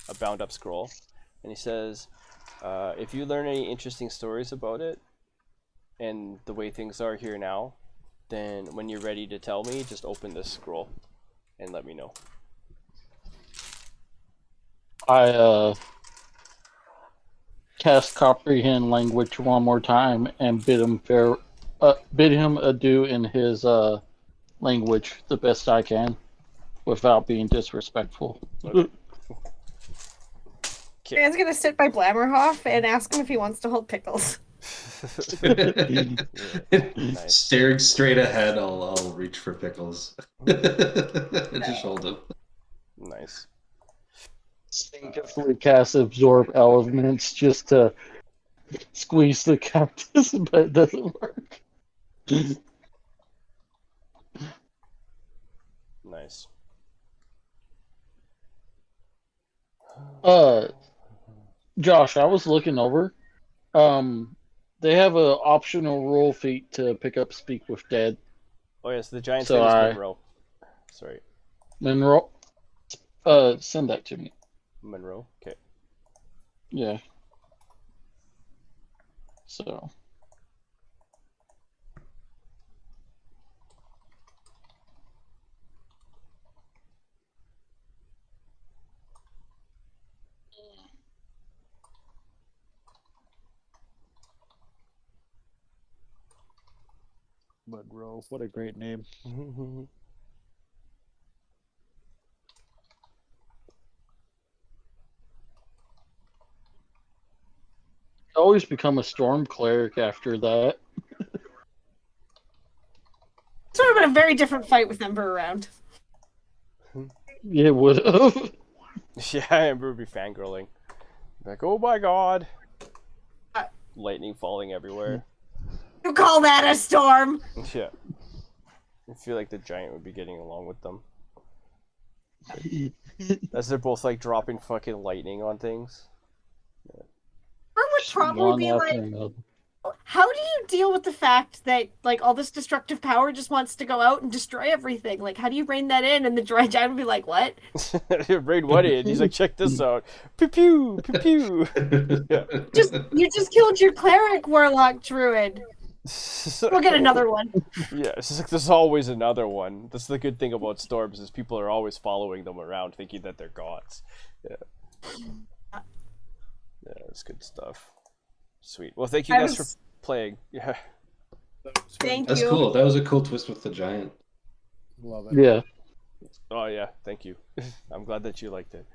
a bound up scroll, and he says, if you learn any interesting stories about it and the way things are here now, then when you're ready to tell me, just open this scroll and let me know. I cast comprehend language one more time and bid him adieu in his language the best I can, without being disrespectful. Dan's gonna sit by Blammerhoff and ask him if he wants to hold pickles. Nice. Staring straight ahead, I'll reach for Pickles. Just hold him. Nice. Instinctively cast absorb elements just to squeeze the cactus, but it doesn't work. Nice. Josh, I was looking over. They have an optional roll feat to pick up Speak with Dead. Oh yes, the giant So name is I- Monroe. Sorry, Monroe, send that to me. Monroe. Okay. Yeah. So. Monroe, what a great name. Always become a storm cleric after that. It's would have been a very different fight with Ember around. Yeah, it would have. Yeah, I remember be fangirling. Like, oh my god. Uh, Lightning falling everywhere. You call that a storm? Yeah. I feel like the giant would be getting along with them. As they're both like dropping fucking lightning on things. Ember would probably One be after like, another. how do you deal with the fact that like all this destructive power just wants to go out and destroy everything? Like, how do you rein that in? And the dry giant would be like, what? Raid what in? He's like, check this out. Pew pew, pew pew. You just killed your cleric warlock druid. We'll get another one. Yeah, it's just like there's always another one. That's the good thing about storms is people are always following them around thinking that they're gods. Yeah. Yeah, it's good stuff. Sweet. Well, thank you I guys was- for playing. Yeah. Thank That's you. cool. That was a cool twist with the giant. Love it. Yeah. Oh yeah, thank you. I'm glad that you liked it.